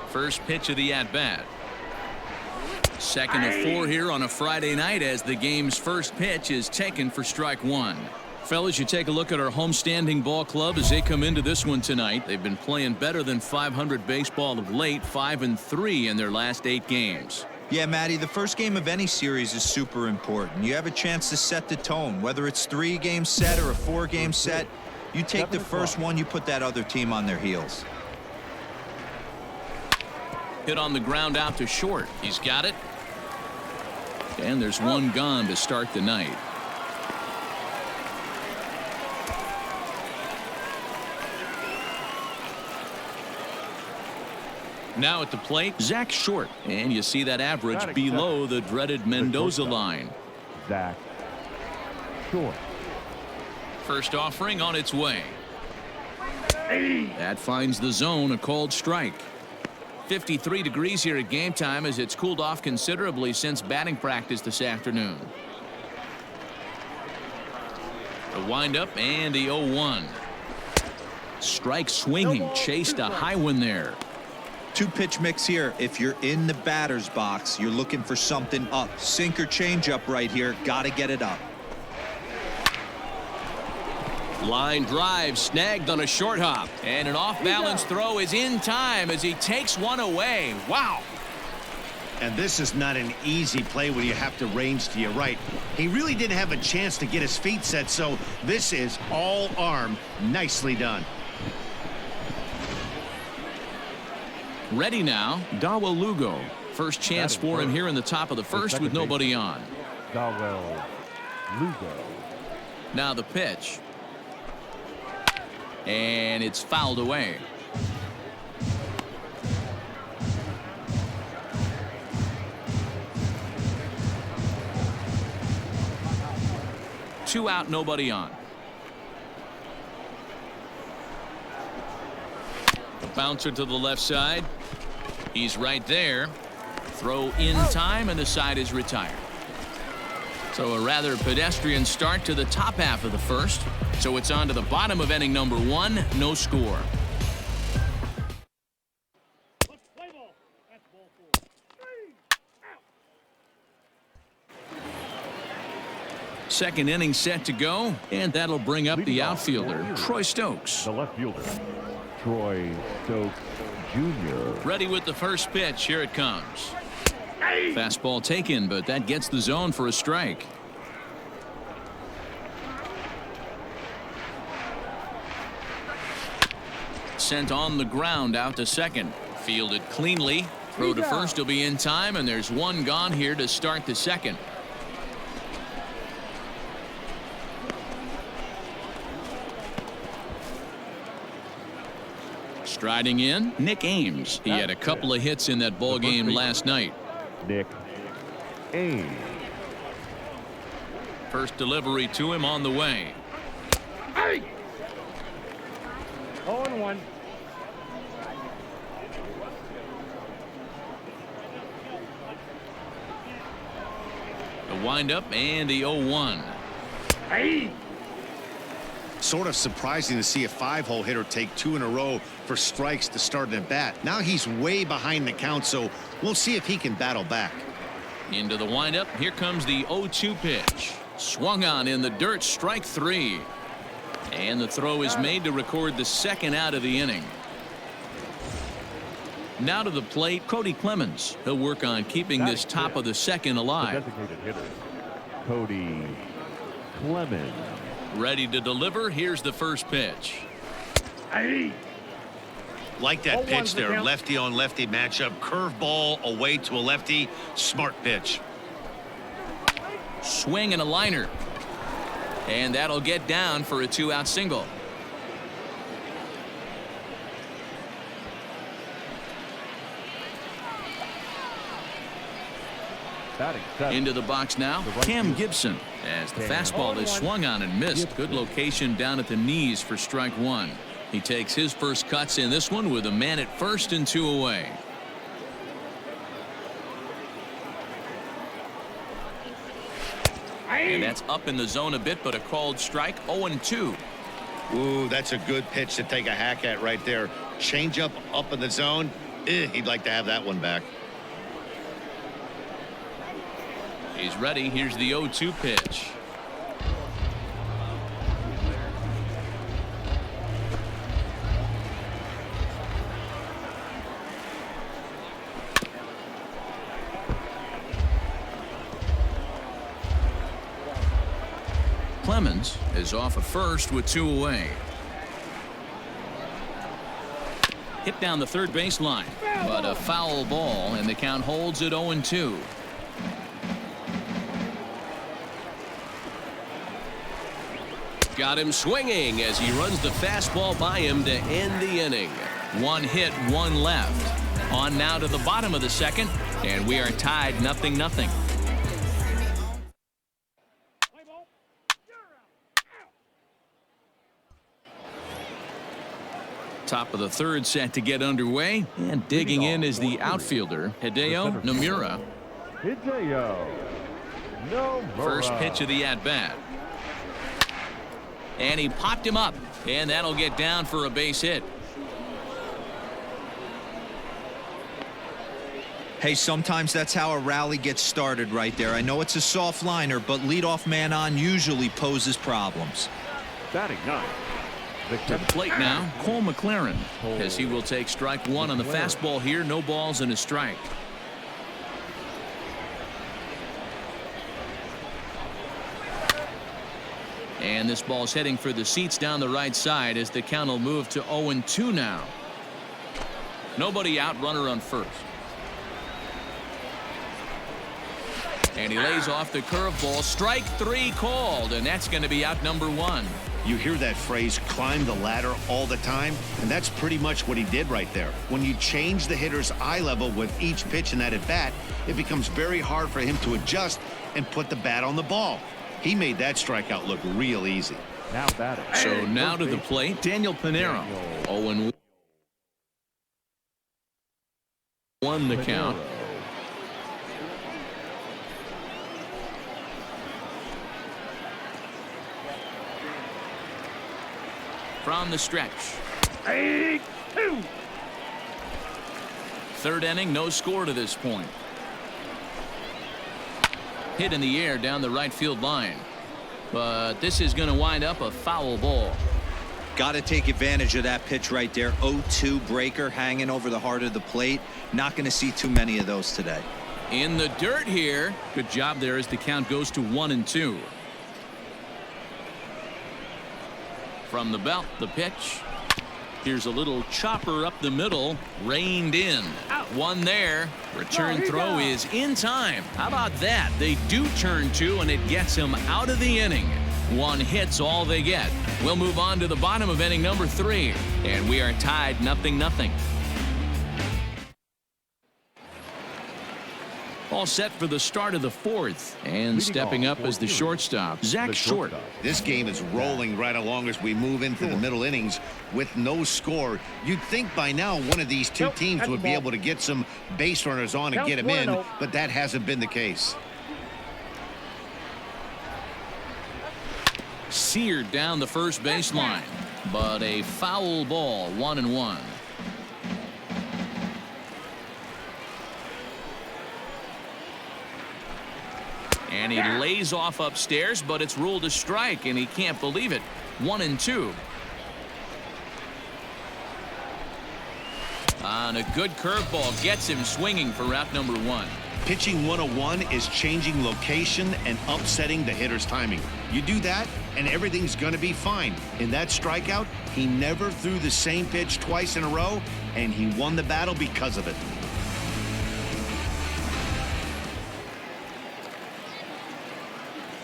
First pitch of the at-bat. Second of 4 here on a Friday night as the game's first pitch is taken for strike 1. Fellas, you take a look at our homestanding ball club as they come into this one tonight. They've been playing better than .500 baseball of late, 5-3 in their last 8 games. Yeah, Matty, the first game of any series is super important. You have a chance to set the tone, whether it's 3-game set or a 4-game set. You take the first one, you put that other team on their heels. Hit on the ground out to short. He's got it. And there's one gone to start the night. Now at the plate, Zach Short. And you see that average below the dreaded Mendoza line. Zach Short. First offering on its way. That finds the zone, a called strike. 53 degrees here at game time as it's cooled off considerably since batting practice this afternoon. The windup and the 0-1. Strike swinging, chased a high one there. 2-pitch mix here. If you're in the batter's box, you're looking for something up. Sinker changeup right here. Got to get it up. Line drive snagged on a short hop. And an off-balance throw is in time as he takes one away. Wow. And this is not an easy play when you have to range to your right. He really didn't have a chance to get his feet set, so this is all arm. Nicely done. Ready now, Dawel Lugo. First chance for him here in the top of the first with nobody on. Dawel Lugo. Now the pitch. And it's fouled away. Two out, nobody on. The bouncer to the left side. He's right there. Throw in time, and the side is retired. So a rather pedestrian start to the top half of the first. So it's on to the bottom of inning number 1. No score. Second inning set to go, and that'll bring up the outfielder, Troy Stokes. The left fielder, Troy Stokes Jr. Ready with the first pitch. Here it comes. Fastball taken, but that gets the zone for a strike. Sent on the ground out to second. Fielded cleanly. Throw to first will be in time, and there's one gone here to start the second. Striding in, Nick Ames. He had a couple of hits in that ball game last night. Nick Ames. First delivery to him on the way. 0-1. The windup and the 0-1. Sort of surprising to see a 5-hole hitter take 2 in a row for strikes to start an at-bat. Now he's way behind the count, so we'll see if he can battle back. Into the windup. Here comes the 0-2 pitch. Swung on in the dirt. Strike 3. And the throw is made to record the second out of the inning. Now to the plate, Cody Clemens. He'll work on keeping this top of the second alive. Designated hitter, Cody Clemens. Ready to deliver. Here's the first pitch. Like that pitch there, lefty on lefty matchup, curveball away to a lefty, smart pitch. Swing and a liner. And that'll get down for a 2-out single. Into the box now, Cam Gibson, as the fastball is swung on and missed. Good location down at the knees for strike 1. He takes his first cuts in this one with a man at first and 2 away. And that's up in the zone a bit, but a called strike. 0-2. Ooh, that's a good pitch to take a hack at right there. Change up in the zone. He'd like to have that one back. He's ready. Here's the 0-2 pitch. Clemens is off at first with 2 away. Hit down the third baseline, but a foul ball, and the count holds at 0-2. Got him swinging as he runs the fastball by him to end the inning. 1 hit, 1 left. On now to the bottom of the second, and we are tied 0-0. Top of the third set to get underway, and digging in is the outfielder Hideo Nomura. Hideo Nomura. First pitch of the at-bat. And he popped him up, and that'll get down for a base hit. Hey, sometimes that's how a rally gets started right there. I know it's a soft liner, but leadoff man on usually poses problems. Batting 9. To the plate now, Cole McLaren, as he will take strike 1 on the fastball here. No balls and a strike. And this ball's heading for the seats down the right side as the count will move to 0-2 now. Nobody out, runner on first. And he lays off the curveball. Strike 3 called, and that's going to be out number 1. You hear that phrase, climb the ladder, all the time, and that's pretty much what he did right there. When you change the hitter's eye level with each pitch in that at-bat, it becomes very hard for him to adjust and put the bat on the ball. He made that strikeout look real easy. Now batting. So now to the plate, Daniel Pinero. 0-1 the count. From the stretch. 8-2. Third inning, no score to this point. Hit in the air down the right field line, but this is going to wind up a foul ball. Got to take advantage of that pitch right there. 0-2 breaker hanging over the heart of the plate. Not going to see too many of those today. In the dirt here. Good job there as the count goes to 1-2. From the belt, the pitch. Here's a little chopper up the middle, reined in. One there. Return throw is in time. How about that? They do turn 2, and it gets him out of the inning. 1 hit's all they get. We'll move on to the bottom of inning number 3, and we are tied 0-0. All set for the start of the fourth. And stepping up as the shortstop, Zach Short. This game is rolling right along as we move into the middle innings with no score. You'd think by now one of these two teams would be able to get some base runners on and get them in, but that hasn't been the case. Seared down the first baseline, but a foul ball, 1-1. And he lays off upstairs, but it's ruled a strike, and he can't believe it. 1-2. On a good curveball gets him swinging for out number 1. Pitching 101 is changing location and upsetting the hitter's timing. You do that, and everything's going to be fine. In that strikeout, he never threw the same pitch twice in a row, and he won the battle because of it.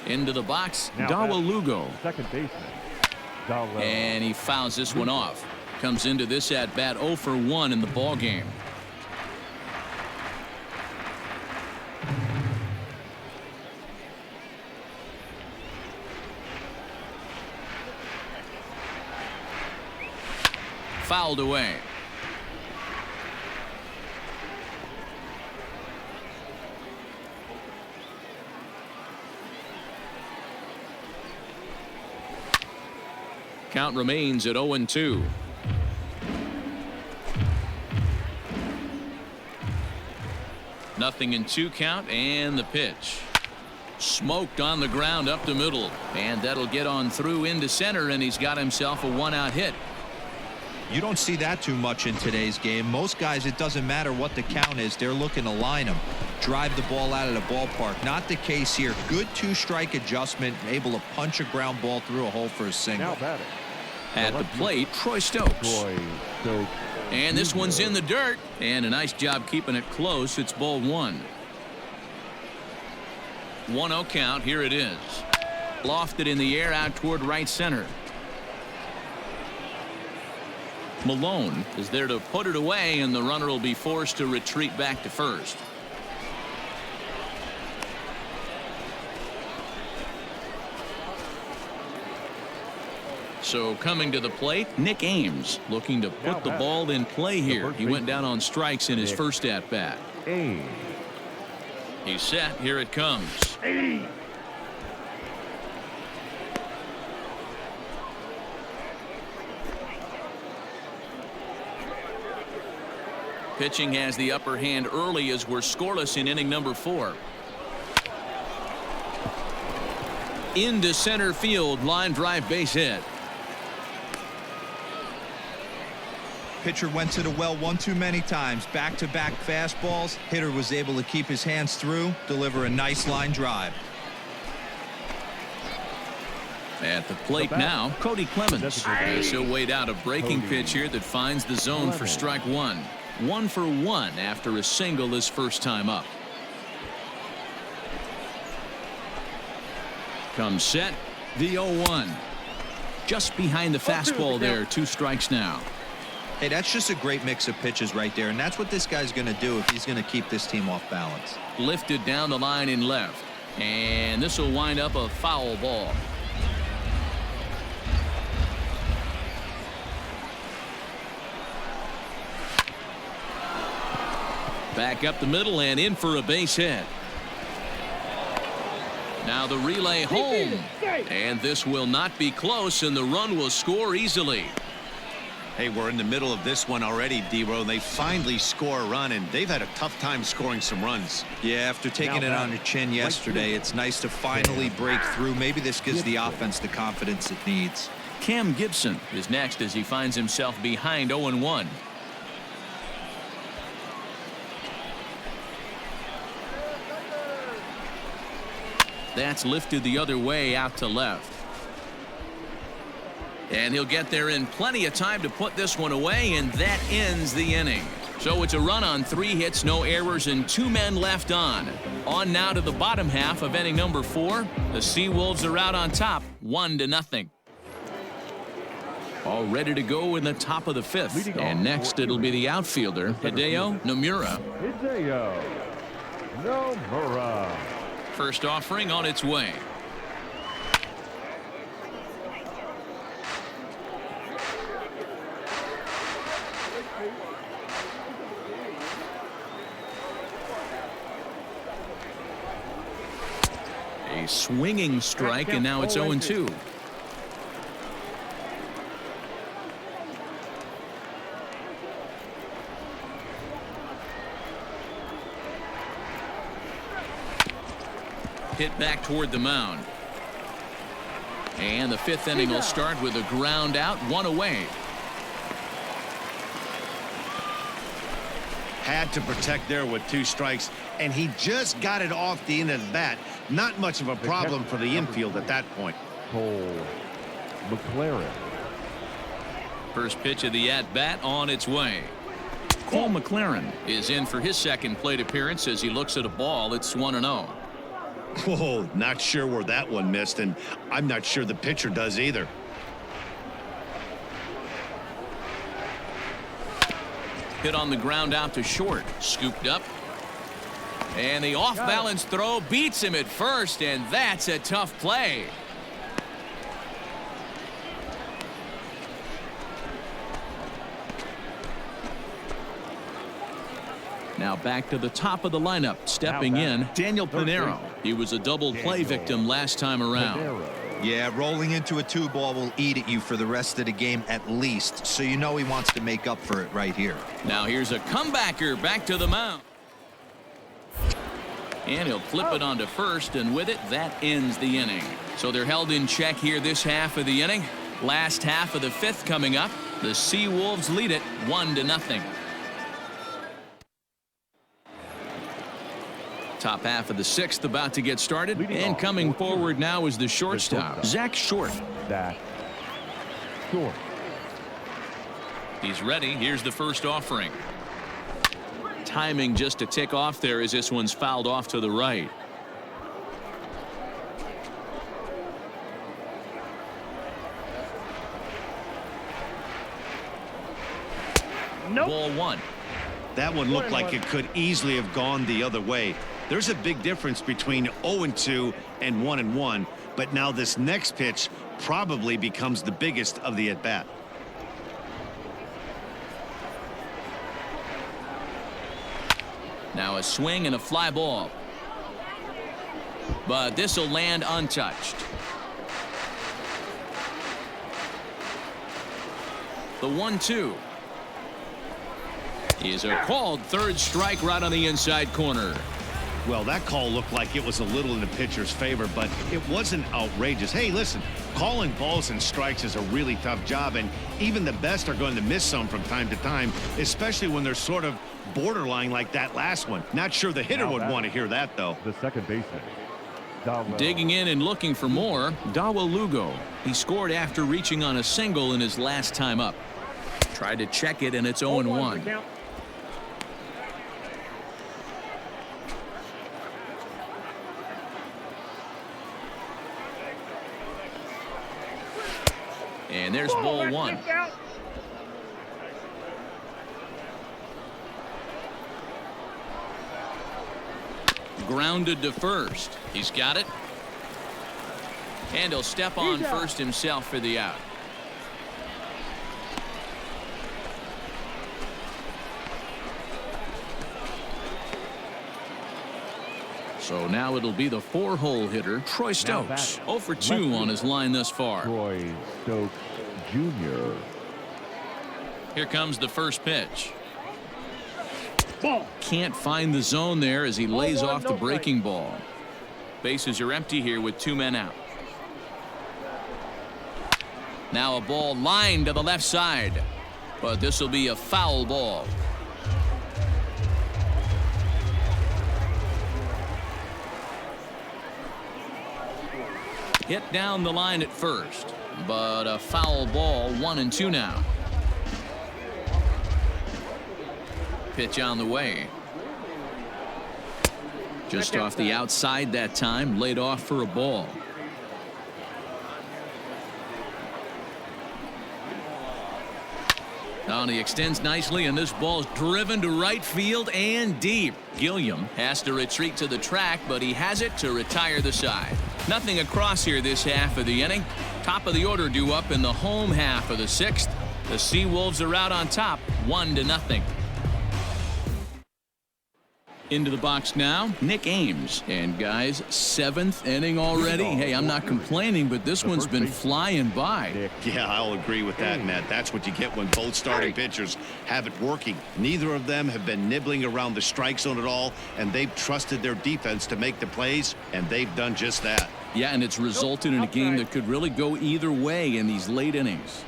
Into the box, Dawa Lugo. Second baseman, Dawa. And he fouls this one off. Comes into this at bat 0 for 1 in the ball game. Fouled away. Count remains at 0-2. Nothing in 2 count, and the pitch. Smoked on the ground up the middle, and that'll get on through into center, and he's got himself a 1-out hit. You don't see that too much in today's game. Most guys, it doesn't matter what the count is, they're looking to line them, drive the ball out of the ballpark. Not the case here. Good 2-strike adjustment, able to punch a ground ball through a hole for a single. Now batting. At the plate, Troy Stokes. And this one's in the dirt, and a nice job keeping it close. It's ball 1. 1-0 count. Here it is. Lofted in the air out toward right center. Malone is there to put it away, and the runner will be forced to retreat back to first. So coming to the plate, Nick Ames looking to put the ball in play here. He went down on strikes in his first at bat. He's set. Here it comes. Pitching has the upper hand early as we're scoreless in inning number 4. Into center field, line drive, base hit. Pitcher went to the well one too many times. Back-to-back fastballs. Hitter was able to keep his hands through, deliver a nice line drive. At the plate now, Cody Clemens. As he'll wait out a breaking pitch here that finds the zone for strike 1. 1 for 1 after a single his first time up. Comes set, the 0-1. Just behind the fastball there, 2 strikes now. Hey, that's just a great mix of pitches right there, and that's what this guy's going to do if he's going to keep this team off balance. Lifted down the line in left, and this will wind up a foul ball. Back up the middle and in for a base hit. Now the relay home, and this will not be close, and the run will score easily. Hey, we're in the middle of this one already, D-Row. They finally score a run, and they've had a tough time scoring some runs. Yeah, after taking it on the chin yesterday, it's nice to finally break through. Maybe this gives the offense the confidence it needs. Cam Gibson is next as he finds himself behind 0-1. That's lifted the other way out to left. And he'll get there in plenty of time to put this one away, and that ends the inning. So it's a run on 3 hits, no errors, and 2 men left on. On now to the bottom half of inning number 4. The Seawolves are out on top, 1-0. All ready to go in the top of the 5th. And next it'll be the outfielder, Hideo Nomura. Nomura. First offering on its way. A swinging strike, and now it's 0-2. Hit back toward the mound. And the fifth inning will start with a ground out, one away. Had to protect there with 2 strikes, and he just got it off the end of the bat. Not much of a problem for the infield at that point. Cole McLaren. First pitch of the at-bat on its way. Cole McLaren is in for his second plate appearance as he looks at a ball. It's 1-0. Whoa, not sure where that one missed, and I'm not sure the pitcher does either. Hit on the ground out to short. Scooped up. And the off-balance throw beats him at first, and that's a tough play. Now back to the top of the lineup. Stepping in, Daniel Pinero. He was a double play victim last time around. Yeah, rolling into a 2-ball will eat at you for the rest of the game at least, so you know he wants to make up for it right here. Now here's a comebacker back to the mound. And he'll flip it onto first, and with it, that ends the inning. So they're held in check here this half of the inning. Last half of the 5th coming up. The Seawolves lead it 1-0. Top half of the 6th about to get started, and coming forward now is the shortstop, Zach Short. Zach Short. He's ready. Here's the first offering. Timing just to tick off there as this one's fouled off to the right. Nope. Ball 1. That one looked like it could easily have gone the other way. There's a big difference between 0-2 and 1-1, but now this next pitch probably becomes the biggest of the at-bat. Now a swing and a fly ball. But this will land untouched. The 1-2 is a called third strike right on the inside corner. Well, that call looked like it was a little in the pitcher's favor, but it wasn't outrageous. Hey, listen, calling balls and strikes is a really tough job, and even the best are going to miss some from time to time, especially when they're sort of borderline like that last one. Not sure the hitter would want to hear that, though. The second baseman. Digging in and looking for more, Dawa Lugo. He scored after reaching on a single in his last time up. Tried to check it, and it's 0-1. And there's ball 1. Grounded to first. He's got it. And he'll step on first himself for the out. So now it'll be the 4-hole hitter, Troy Stokes. 0 for 2 on his line thus far. Troy Stokes Jr. Here comes the first pitch. Ball. Can't find the zone there as he lays Ball 1, off the no breaking ball. Bases are empty here with 2 men out. Now a ball lined to the left side, but this will be a foul ball. Hit down the line at first, but a foul ball. 1-2 now. Pitch on the way. Just off the outside that time, laid off for a ball. Oh, and he extends nicely, and this ball's driven to right field and deep. Gilliam has to retreat to the track, but he has it to retire the side. Nothing across here this half of the inning. Top of the order due up in the home half of the 6th. The Seawolves are out on top, 1-0. Into the box now, Nick Ames. And guys, 7th inning already. Hey, I'm not complaining, but this one's been flying by. Yeah, I'll agree with that, Matt. That's what you get when both starting pitchers have it working. Neither of them have been nibbling around the strike zone at all, and they've trusted their defense to make the plays, and they've done just that. Yeah, and it's resulted in a game that could really go either way in these late innings.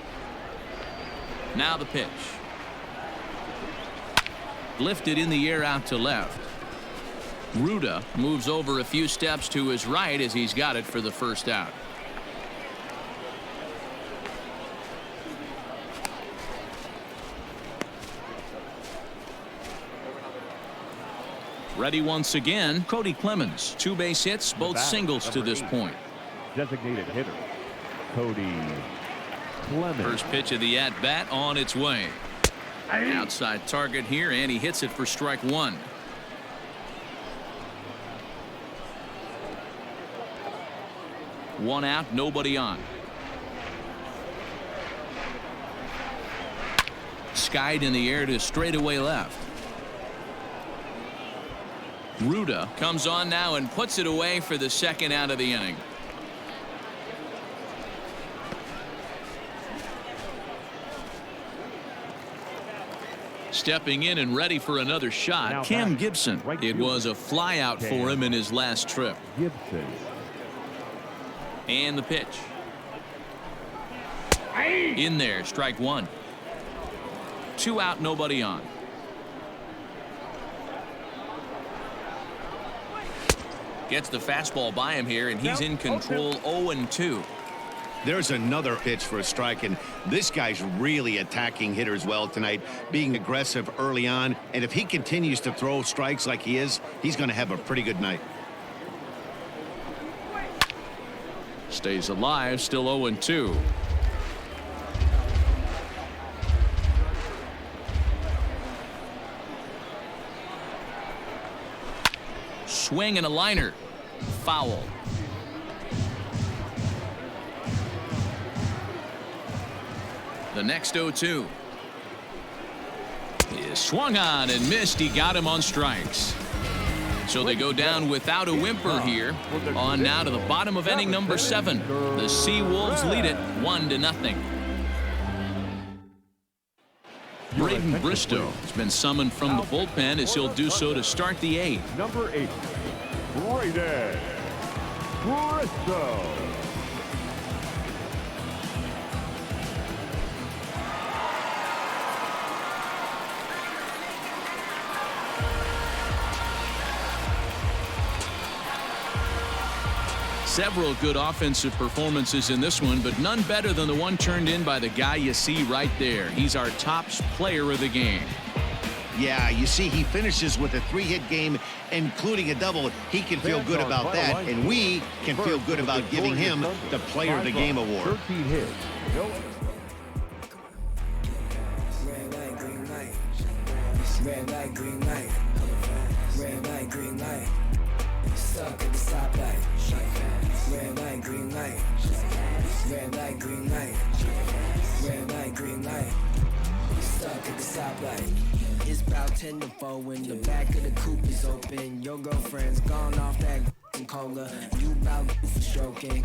Now the pitch. Lifted in the air out to left. Ruda moves over a few steps to his right as he's got it for the first out. Ready once again, Cody Clemens. 2 base hits, both singles to this point. Designated hitter, Cody Clemens. First pitch of the at-bat on its way. Outside target here, and he hits it for strike 1. One out, nobody on. Skied in the air to straightaway left. Ruda comes on now and puts it away for the second out of the inning. Stepping in and ready for another shot, Cam Gibson. It was a fly out for him in his last trip. Gibson. And the pitch. In there, strike 1. 2 out, nobody on. Gets the fastball by him here, and he's in control. 0-2. There's another pitch for a strike, and this guy's really attacking hitters well tonight, being aggressive early on. And if he continues to throw strikes like he is, he's going to have a pretty good night. Stays alive, still 0-2. Swing and a liner. Foul. The next 0-2 is swung on and missed. He got him on strikes. So they go down without a whimper here. On now to the bottom of inning number 7. The Seawolves lead it 1-0. Braden Bristow has been summoned from the bullpen as he'll do so to start the 8th. Number 8, Braden Bristow. Several good offensive performances in this one, but none better than the one turned in by the guy you see right there. He's our top player of the game. Yeah, you see, he finishes with a 3-hit game, including a double. He can feel good about that, and we can feel good about giving him the Player of the Game award. 13 hits. Red light, green light. Red light, green light. Red light, green light. Stuck at the stoplight. Red light, green light. Red light, green light. Red light, green light. Stuck at the stoplight. It's about 10 to 4 when the back of the coupe is open. Your girlfriend's gone off that cola. You about for stroking.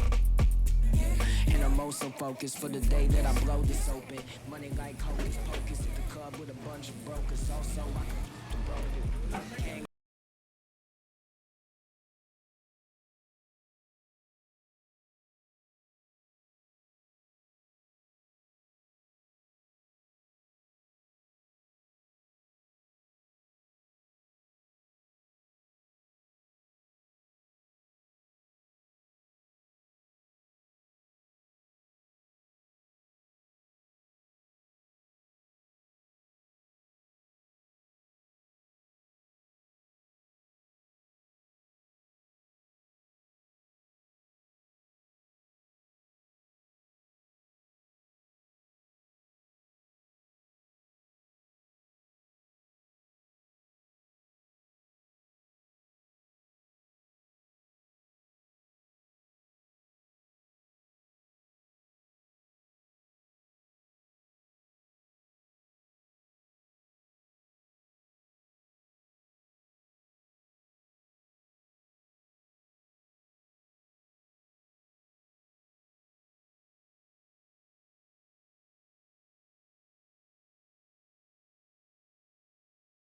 And I'm also focused for the day that I blow this open. Money like hocus pocus at the club with a bunch of brokers. Also, I can the